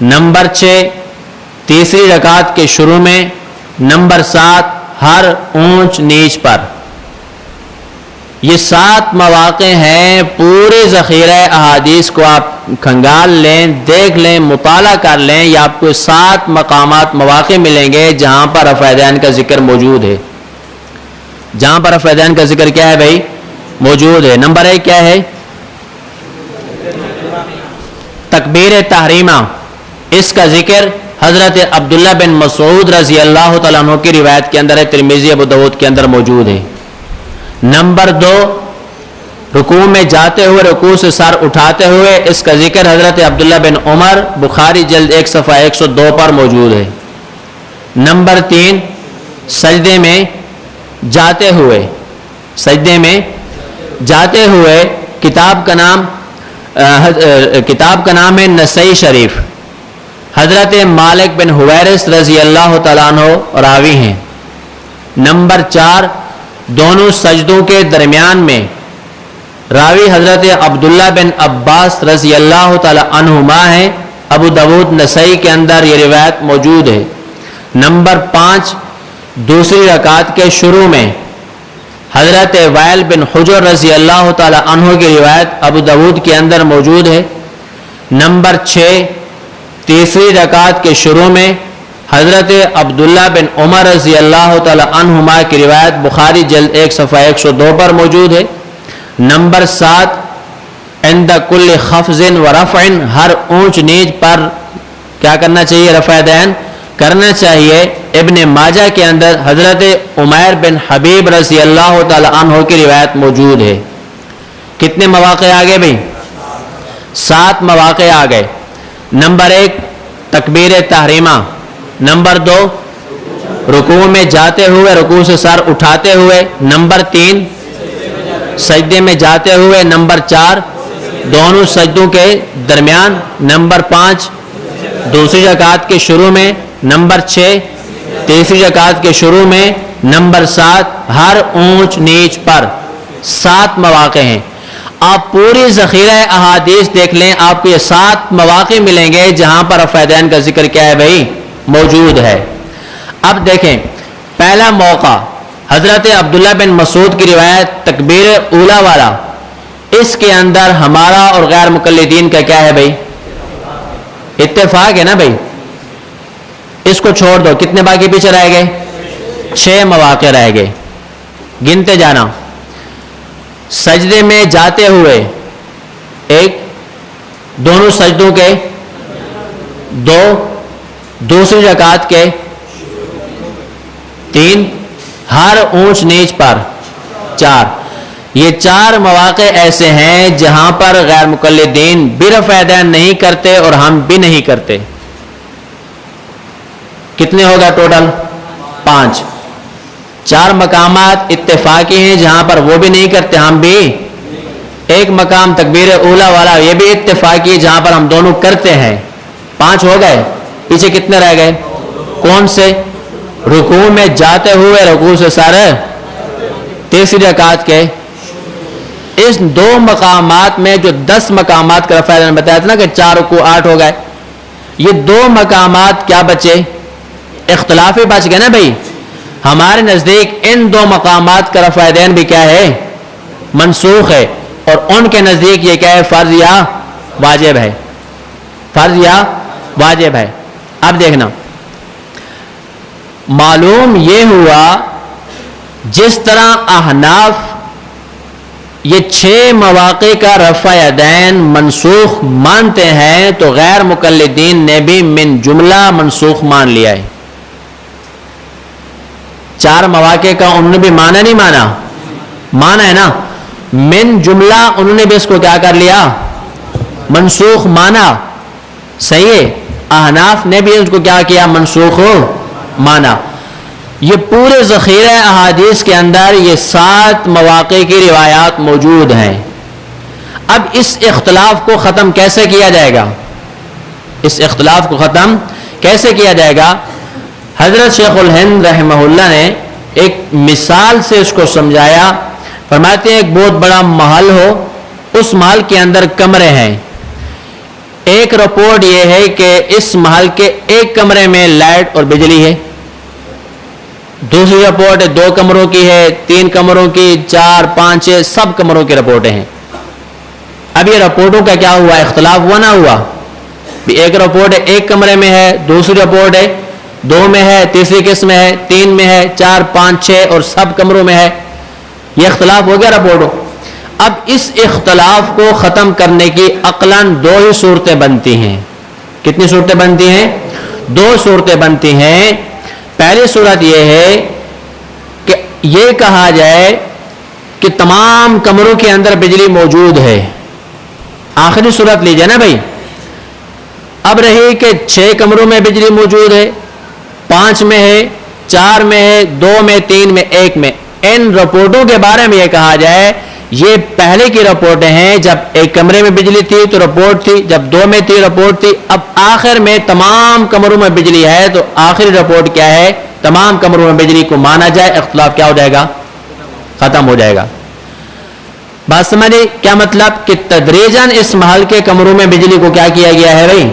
نمبر 6 تیسری رکعت کے شروع میں، نمبر 7 ہر اونچ نیچ پر۔ یہ 7 مواقع ہیں، پورے ذخیرہ احادیث کو آپ کھنگال لیں، دیکھ لیں، مطالعہ کر لیں، یہ آپ کو 7 مقامات مواقع ملیں گے جہاں پر رفع یدین کا ذکر موجود ہے، جہاں پر رفع یدین کا ذکر کیا ہے بھائی؟ موجود ہے۔ نمبر 1 کیا ہے؟ تکبیر تحریمہ، اس کا ذکر حضرت عبداللہ بن مسعود رضی اللہ تعالیٰ عنہ کی روایت کے اندر ہے، ترمذی ابو داؤد کے اندر موجود ہے۔ نمبر 2 رکوع میں جاتے ہوئے، رکوع سے سر اٹھاتے ہوئے، اس کا ذکر حضرت عبداللہ بن عمر، بخاری جلد 1 صفحہ 102 پر موجود ہے۔ نمبر 3 سجدے میں جاتے ہوئے، سجدے میں جاتے ہوئے، کتاب کا نام ہے نسائی شریف، حضرت مالک بن حویرث رضی اللہ تعالیٰ عنہ راوی ہیں۔ نمبر 4 دونوں سجدوں کے درمیان میں، راوی حضرت عبداللہ بن عباس رضی اللہ تعالیٰ عنہما ہیں، ابو داؤد نسائی کے اندر یہ روایت موجود ہے۔ نمبر 5 دوسری رکعت کے شروع میں، حضرت وائل بن حجر رضی اللہ تعالیٰ عنہ کی روایت ابو داؤد کے اندر موجود ہے۔ نمبر 6 تیسری رکعت کے شروع میں، حضرت عبداللہ بن عمر رضی اللہ تعالیٰ عنہما کی روایت بخاری جلد 1 صفحہ 102 پر موجود ہے۔ نمبر 7 عند کل خفض و رفع، ہر اونچ نیچ پر کیا کرنا چاہیے؟ رفع یدین کرنا چاہیے۔ ابن ماجہ کے اندر حضرت عمیر بن حبیب رضی اللہ تعالیٰ عنہ کی روایت موجود ہے۔ کتنے مواقع آ گئے بھائی؟ 7 مواقع آ گئے۔ نمبر 1 تکبیر تحریمہ، نمبر 2 رکوع میں جاتے ہوئے، رکوع سے سر اٹھاتے ہوئے، نمبر 3 سجدے میں جاتے ہوئے، نمبر 4 دونوں سجدوں کے درمیان، نمبر 5 دوسری رکعت کے شروع میں، نمبر 6 تیسری رکعت کے شروع میں، نمبر 7 ہر اونچ نیچ پر۔ 7 مواقع ہیں۔ آپ پوری ذخیرہ احادیث دیکھ لیں، آپ کو یہ 7 مواقع ملیں گے جہاں پر رفع یدین کا ذکر کیا ہے بھائی؟ موجود ہے۔ اب دیکھیں، پہلا موقع حضرت عبداللہ بن مسعود کی روایت تکبیر اولا والا، اس کے اندر ہمارا اور غیر مقلدین کا کیا ہے بھائی؟ اتفاق ہے نا بھائی؟ اس کو چھوڑ دو، کتنے باقی پیچھے رہ گئے؟ 6 مواقع رہ گئے، گنتے جانا۔ سجدے میں جاتے ہوئے 1، دونوں سجدوں کے 2، دوسری رکعت کے 3، ہر اونچ نیچ پر 4۔ یہ 4 مواقع ایسے ہیں جہاں پر غیر مقلدین بھی رفع یدین نہیں کرتے اور ہم بھی نہیں کرتے۔ کتنے ہوگا ٹوٹل؟ 5۔ 4 مقامات اتفاقی ہیں جہاں پر وہ بھی نہیں کرتے، ہم بھی۔ 1 مقام تکبیر اولا والا، یہ بھی اتفاقی ہے جہاں پر ہم دونوں کرتے ہیں۔ 5 ہو گئے، پیچھے کتنے رہ گئے؟ کون سے؟ رکوع میں جاتے ہوئے، رکوع سے سر، تیسری رکعت کے۔ اس 2 مقامات میں جو 10 مقامات کا رفع یدین بتایا تھا نا کہ 4 رکوع 8 ہو گئے، یہ 2 مقامات کیا بچے؟ اختلافی بچ گئے نا بھائی۔ ہمارے نزدیک ان 2 مقامات کا رفع یدین بھی کیا ہے؟ منسوخ ہے، اور ان کے نزدیک یہ کیا ہے؟ فرض یا واجب ہے، فرض یا واجب ہے۔ اب دیکھنا، معلوم یہ ہوا جس طرح احناف یہ 6 مواقع کا رفع یدین منسوخ مانتے ہیں، تو غیر مقلدین نے بھی من جملہ منسوخ مان لیا ہے۔ 4 مواقع کا انہوں نے بھی مانا نہیں مانا؟ مانا ہے نا۔ من جملہ انہوں نے بھی اس کو کیا کر لیا؟ منسوخ مانا۔ صحیح ہے، احناف نے بھی اس کو کیا کیا؟ منسوخ مانا۔ یہ پورے ذخیرہ احادیث کے اندر یہ 7 مواقع کی روایات موجود ہیں۔ اب اس اختلاف کو ختم کیسے کیا جائے گا؟ اس اختلاف کو ختم کیسے کیا جائے گا؟ حضرت شیخ الہند رحمہ اللہ نے ایک مثال سے اس کو سمجھایا۔ فرماتے ہیں ایک بہت بڑا محل ہو، اس محل کے اندر کمرے ہیں، ایک رپورٹ یہ ہے کہ اس محل کے ایک کمرے میں لائٹ اور بجلی ہے، دوسری رپورٹ 2 کمروں کی ہے، 3 کمروں کی، 4 5 6 سب کمروں کی رپورٹیں ہیں۔ اب یہ رپورٹوں کا کیا ہوا؟ اختلاف ہوا نہ ہوا؟ ایک رپورٹ ہے 1 کمرے میں ہے، دوسری رپورٹ ہے 2 میں ہے، تیسری کس میں ہے 3 میں ہے، 4 5 6 اور سب کمروں میں ہے، یہ اختلاف ہو گیا رپورٹوں۔ اب اس اختلاف کو ختم کرنے کی عقلاً 2 ہی صورتیں بنتی ہیں۔ کتنی صورتیں بنتی ہیں؟ 2 صورتیں بنتی ہیں۔ پہلی صورت یہ ہے کہ یہ کہا جائے کہ تمام کمروں کے اندر بجلی موجود ہے، آخری صورت لیجئے نا بھائی۔ اب رہی کہ 6 کمروں میں بجلی موجود ہے، 5 میں ہے، 4 میں ہے، 2 میں، 3 میں، 1 میں۔ ان رپورٹوں کے بارے میں یہ کہا جائے یہ پہلے کی رپورٹیں ہیں، جب 1 کمرے میں بجلی تھی تو رپورٹ تھی، جب 2 میں تھی رپورٹ تھی، اب آخر میں تمام کمروں میں بجلی ہے تو آخری رپورٹ کیا ہے؟ تمام کمروں میں بجلی کو مانا جائے، اختلاف کیا ہو جائے گا؟ ختم ہو جائے گا۔ بات سمجھے کیا مطلب؟ کہ تدریجاً اس محل کے کمروں میں بجلی کو کیا کیا گیا ہے بھائی؟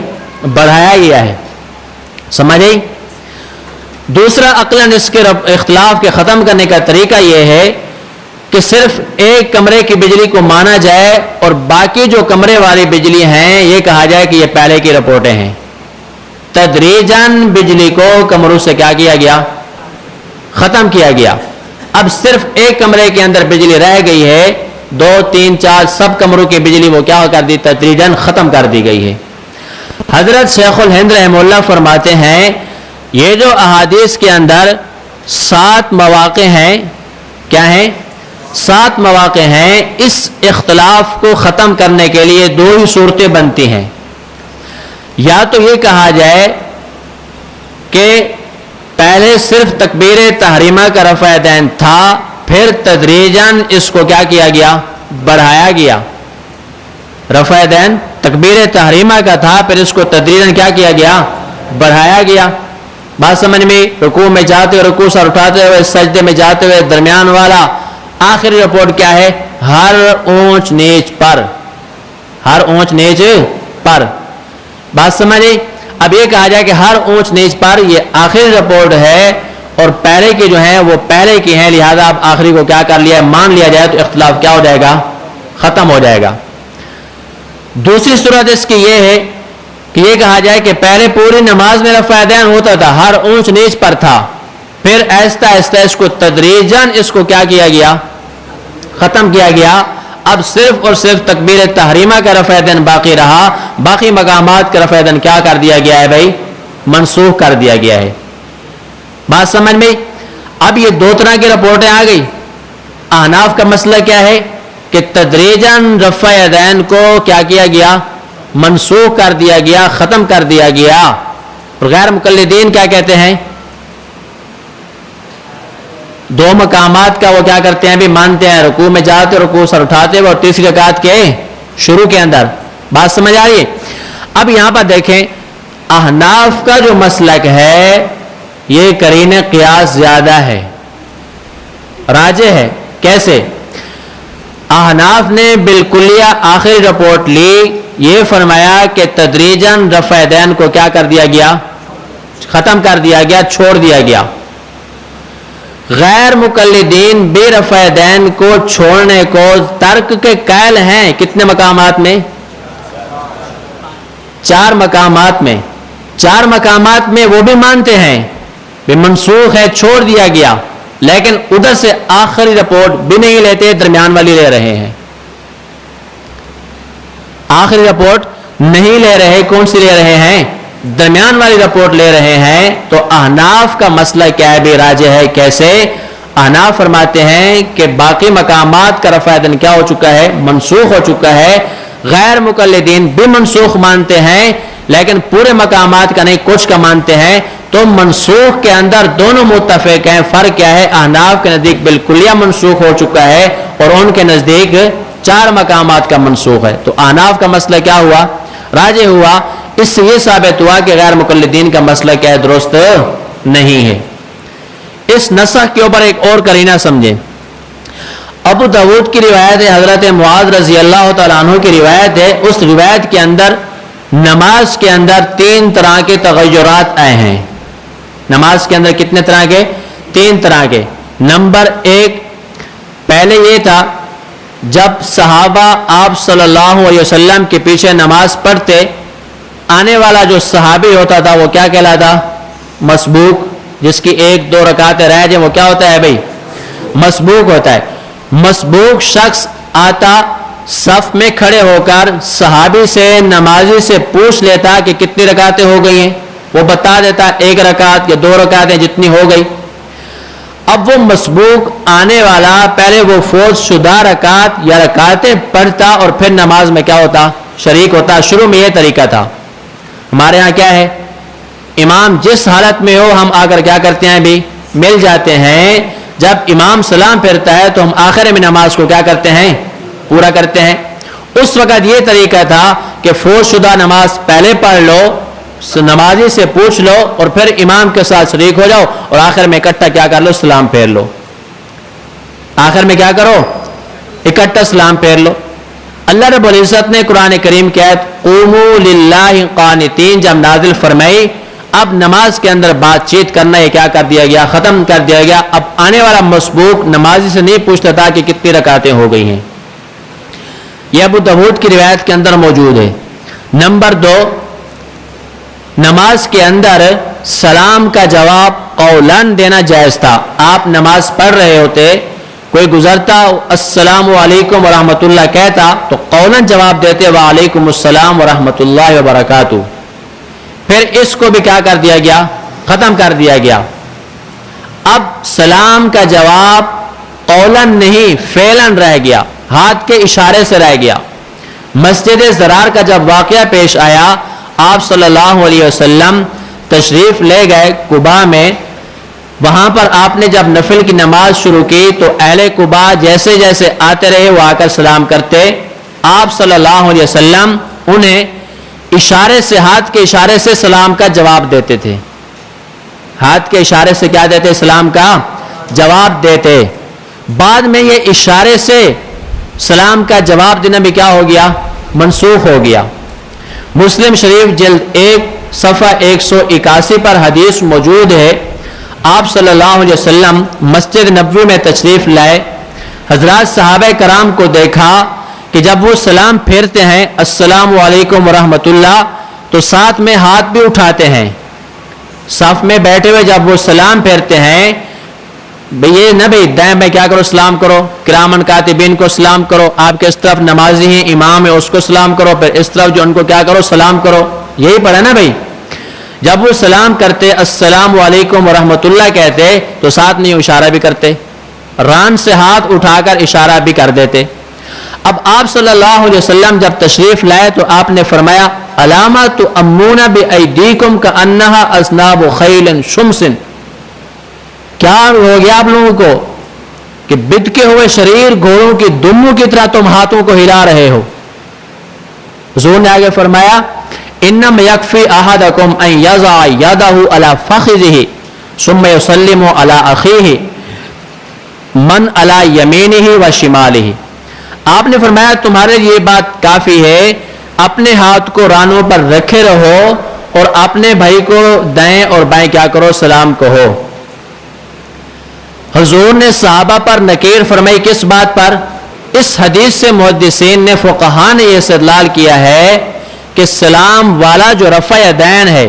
بڑھایا گیا ہے، سمجھے؟ دوسرا عقلاً اس کے اختلاف کے ختم کرنے کا طریقہ یہ ہے کہ صرف 1 کمرے کی بجلی کو مانا جائے اور باقی جو کمرے والی بجلی ہیں یہ کہا جائے کہ یہ پہلے کی رپورٹیں ہیں۔ تدریجاً بجلی کو کمروں سے کیا کیا گیا؟ ختم کیا گیا۔ اب صرف 1 کمرے کے اندر بجلی رہ گئی ہے، 2 3 4 سب کمروں کی بجلی وہ کیا کر دی؟ تدریجاً ختم کر دی گئی ہے۔ حضرت شیخ الہند رحمہ اللہ فرماتے ہیں یہ جو احادیث کے اندر 7 مواقع ہیں، کیا ہیں؟ 7 مواقع ہیں، اس اختلاف کو ختم کرنے کے لیے 2 ہی صورتیں بنتی ہیں۔ یا تو یہ کہا جائے کہ پہلے صرف تکبیر تحریمہ کا رفع دین تھا، پھر تدریجاً اس کو کیا کیا گیا؟ بڑھایا گیا۔ رفع دین تکبیر تحریمہ کا تھا، پھر اس کو تدریجاً کیا کیا گیا؟ بڑھایا گیا۔ بات سمجھ میں؟ رکوع میں جاتے ہوئے، رکوع سے اٹھاتے ہوئے، سجدے میں جاتے ہوئے، درمیان والا، آخری رپورٹ کیا ہے؟ ہر اونچ نیچ پر، ہر اونچ نیچ پر۔ بات سمجھے؟ اب یہ کہا جائے کہ ہر اونچ نیچ پر یہ آخری رپورٹ ہے اور پہلے کی جو ہیں وہ پہلے کی ہیں، لہذا اب آخری کو کیا کر لیا؟ مان لیا جائے تو اختلاف کیا ہو جائے گا؟ ختم ہو جائے گا۔ دوسری صورت اس کی یہ ہے کہ یہ کہا جائے کہ پہلے پوری نماز میں رفع دین ہوتا تھا، ہر اونچ نیچ پر تھا، پھر آہستہ آہستہ اس کو تدریجاً اس کو کیا کیا گیا؟ ختم کیا گیا۔ اب صرف اور صرف تکبیر تحریمہ کا رفع دین باقی رہا، باقی مقامات کا رفع دین کیا کر دیا گیا ہے بھائی؟ منسوخ کر دیا گیا ہے۔ بات سمجھ میں؟ اب یہ 2 طرح کی رپورٹیں آ گئی۔ احناف کا مسئلہ کیا ہے کہ تدریجاً رفع دین کو کیا کیا گیا؟ منسوخ کر دیا گیا، ختم کر دیا گیا۔ اور غیر مقلدین کیا کہتے ہیں؟ 2 مقامات کا وہ کیا کرتے ہیں بھی؟ مانتے ہیں، رکوع میں جاتے، رکوع سر اٹھاتے اور تیسری رکعت کے شروع کے اندر۔ بات سمجھ آ رہی ہے؟ اب یہاں پر دیکھیں احناف کا جو مسلک ہے یہ قرین قیاس زیادہ ہے، راجح ہے۔ کیسے؟ احناف نے بالکلیہ آخری رپورٹ لی، یہ فرمایا کہ تدریجاً رفع دین کو کیا کر دیا گیا؟ ختم کر دیا گیا، چھوڑ دیا گیا۔ غیر مقلدین بے رفع دین کو چھوڑنے کو ترک کے قائل ہیں۔ کتنے مقامات میں؟ 4 مقامات میں۔ 4 مقامات میں وہ بھی مانتے ہیں کہ منسوخ ہے، چھوڑ دیا گیا، لیکن ادھر سے آخری رپورٹ بھی نہیں لیتے، درمیان والی لے رہے ہیں۔ آخری رپورٹ نہیں لے رہے، کون سی لے رہے ہیں؟ درمیان والی رپورٹ لے رہے ہیں۔ تو احناف کا مسئلہ کیا ہے بھی؟ راجح ہے۔ کیسے؟ احناف فرماتے ہیں کہ باقی مقامات کا رفع دین کیا ہو چکا ہے؟ منسوخ ہو چکا ہے۔ غیر مقلدین بھی منسوخ مانتے ہیں لیکن پورے مقامات کا نہیں، کچھ کا مانتے ہیں۔ تو منسوخ کے اندر دونوں متفق ہیں۔ فرق کیا ہے؟ احناف کے نزدیک بالکلیہ منسوخ ہو چکا ہے اور ان کے نزدیک 4 مقامات کا منسوخ ہے۔ تو احناف کا مسئلہ کیا ہوا؟ راجح ہوا۔ اس سے یہ ثابت ہوا کہ غیر مقلدین کا مسئلہ کیا ہے؟ درست نہیں ہے۔ اس نسخ کے اوپر ایک اور قرینہ سمجھیں۔ ابو داؤد کی روایت ہے، حضرت معاذ رضی اللہ تعالیٰ عنہ کی روایت ہے۔ اس روایت کے اندر نماز کے اندر 3 طرح کے تغیرات آئے ہیں. نماز کے اندر کتنے طرح کے؟ 3 طرح کے. نمبر 1، پہلے یہ تھا جب صحابہ آپ صلی اللہ علیہ وسلم کے پیچھے نماز پڑھتے، آنے والا جو صحابی ہوتا تھا وہ کیا کہلاتا؟ مسبوق. جس کی 1-2 رکعتیں رہ جائیں وہ کیا ہوتا ہے بھائی؟ مسبوق ہوتا ہے. مسبوق شخص آتا، صف میں کھڑے ہو کر صحابی سے، نمازی سے پوچھ لیتا کہ کتنی رکعتیں ہو گئی ہیں، وہ بتا دیتا 1 رکعت یا 2 رکعتیں جتنی ہو گئی. اب وہ مسبوق آنے والا پہلے وہ فوت شدہ رکعت یا رکعتیں پڑھتا اور پھر نماز میں کیا ہوتا؟ شریک ہوتا. شروع میں یہ طریقہ تھا. ہمارے ہاں کیا ہے، امام جس حالت میں ہو ہم آ کر کیا کرتے ہیں بھی مل جاتے ہیں. جب امام سلام پھیرتا ہے تو ہم آخر میں نماز کو کیا کرتے ہیں؟ پورا کرتے ہیں. اس وقت یہ طریقہ تھا کہ فوت شدہ نماز پہلے پڑھ لو، نمازی سے پوچھ لو اور پھر امام کے ساتھ شریک ہو جاؤ اور آخر میں اکٹھا کیا کر لو؟ سلام پھیر لو. آخر میں کیا کرو؟ اکٹھا سلام پھیر لو. اللہ رب العزت نے قرآن کریم کی آیت قوموا للہ قانتین جب نازل فرمائی، اب نماز کے اندر بات چیت کرنا یہ کیا کر دیا گیا؟ ختم کر دیا گیا. اب آنے والا مسبوق نمازی سے نہیں پوچھتا تھا کہ کتنی رکعتیں ہو گئی ہیں. یہ ابو داؤد کی روایت کے اندر موجود ہے. نمبر 2، نماز کے اندر سلام کا جواب قولاً دینا جائز تھا. آپ نماز پڑھ رہے ہوتے، کوئی گزرتا السلام علیکم ورحمۃ اللہ کہتا تو قولاً جواب دیتے وعلیکم السلام ورحمۃ اللہ وبرکاتہ. پھر اس کو بھی کیا کر دیا گیا؟ ختم کر دیا گیا. اب سلام کا جواب قولاً نہیں فعلاً رہ گیا، ہاتھ کے اشارے سے رہ گیا. مسجد ضرار کا جب واقعہ پیش آیا، آپ صلی اللہ علیہ وسلم تشریف لے گئے قباء میں. وہاں پر آپ نے جب نفل کی نماز شروع کی تو اہل قباء جیسے جیسے آتے رہے وہ آ کر سلام کرتے. آپ صلی اللہ علیہ وسلم انہیں اشارے سے، ہاتھ کے اشارے سے سلام کا جواب دیتے تھے. ہاتھ کے اشارے سے کیا دیتے؟ سلام کا جواب دیتے. بعد میں یہ اشارے سے سلام کا جواب دینا بھی کیا ہو گیا؟ منسوخ ہو گیا. مسلم شریف جلد 1 صفحہ 181 پر حدیث موجود ہے. آپ صلی اللہ علیہ وسلم مسجد نبوی میں تشریف لائے. حضرات صحابہ کرام کو دیکھا کہ جب وہ سلام پھیرتے ہیں السلام علیکم ورحمۃ اللہ تو ساتھ میں ہاتھ بھی اٹھاتے ہیں. صف میں بیٹھے ہوئے جب وہ سلام پھیرتے ہیں، یہ نہ بھائی دائیں میں کیا کرو؟ سلام کرو. کرامن کاتبین کو سلام کرو. آپ کے اس طرف نمازی ہیں، امام ہے، اس کو سلام کرو. پھر اس طرف جو ان کو کیا کرو؟ سلام کرو. یہی پڑھا نا بھائی. جب وہ سلام کرتے السلام علیکم ورحمۃ اللہ کہتے تو ساتھ میں اشارہ بھی کرتے، ران سے ہاتھ اٹھا کر اشارہ بھی کر دیتے. اب آپ صلی اللہ علیہ وسلم جب تشریف لائے تو آپ نے فرمایا علامہ تؤمون بایدیکم کانھا اذناب خیل شمس. کیا ہو گیا آپ لوگوں کو کہ بتکے ہوئے شریر گھوڑوں کی دموں کی طرح تم ہاتھوں کو ہلا رہے ہو؟ حضور نے آگے فرمایا انما یکفی احدکم ان یضع یدہ علی فخذہ ثم یسلم علی اخیہ من علی یمینہ و شمالہ. آپ نے فرمایا تمہارے یہ بات کافی ہے، اپنے ہاتھ کو رانوں پر رکھے رہو اور اپنے بھائی کو دائیں اور بائیں کیا کرو؟ سلام کہو. حضور نے صحابہ پر نکیر فرمائی کس بات پر؟ اس حدیث سے محدثین نے، فقہاء نے یہ استدلال کیا ہے کہ سلام والا جو رفع یدین ہے،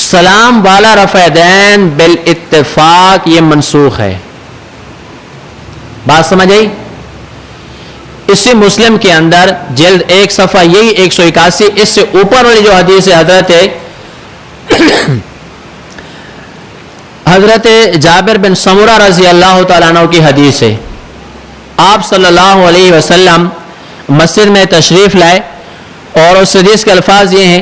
سلام والا رفع یدین بالاتفاق یہ منسوخ ہے. بات سمجھ آئی؟ اسی مسلم کے اندر جلد 1 صفحہ یہی 181 اس سے اوپر والی جو حدیث ہے حضرت جابر بن سمرہ رضی اللہ تعالیٰ عنہ کی حدیث ہے. آپ صلی اللہ علیہ وسلم مسجد میں تشریف لائے اور اس حدیث کے الفاظ یہ ہیں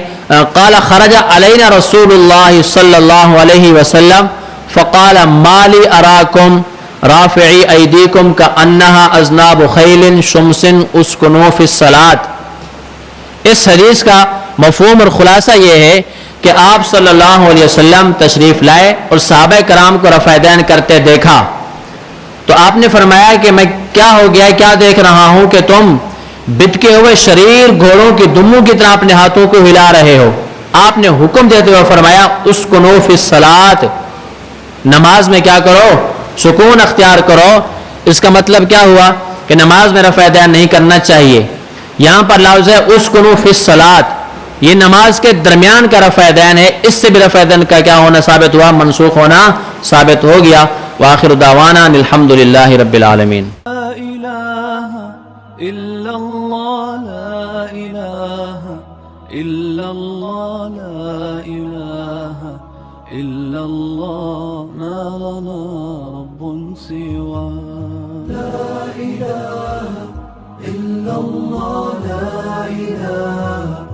قال خرج علینا رسول اللہ صلی اللہ علیہ وسلم فقال ما لی اراکم رافعی ایدیکم کانھا اذناب خیل شمس اسکنوا فی الصلاۃ. اس حدیث کا مفہوم اور خلاصہ یہ ہے کہ آپ صلی اللہ علیہ وسلم تشریف لائے اور صحابہ کرام کو رفع یدین کرتے دیکھا تو آپ نے فرمایا کہ میں کیا ہو گیا، کیا دیکھ رہا ہوں کہ تم بٹکے ہوئے شریر گھوڑوں کی دموں کی طرح اپنے ہاتھوں کو ہلا رہے ہو. آپ نے حکم دیتے ہوئے فرمایا اسکنوا فی الصلاۃ, نماز میں کیا کرو, سکون اختیار کرو. اس کا مطلب کیا ہوا کہ نماز میں رفع دین نہیں کرنا چاہیے. یہاں پر لفظ ہے اسکنوا فی الصلاۃ, یہ نماز کے درمیان کا رفع دین ہے. اس سے بھی رفع دین کا کیا ہونا ثابت ہوا, منسوخ ہونا ثابت ہو گیا. وآخر دعوانا الحمد للہ رب العالمین. لا إله إلا الله لا إله إلا الله لا إله إلا الله ما لنا رب سوى لا إله إلا الله لا إله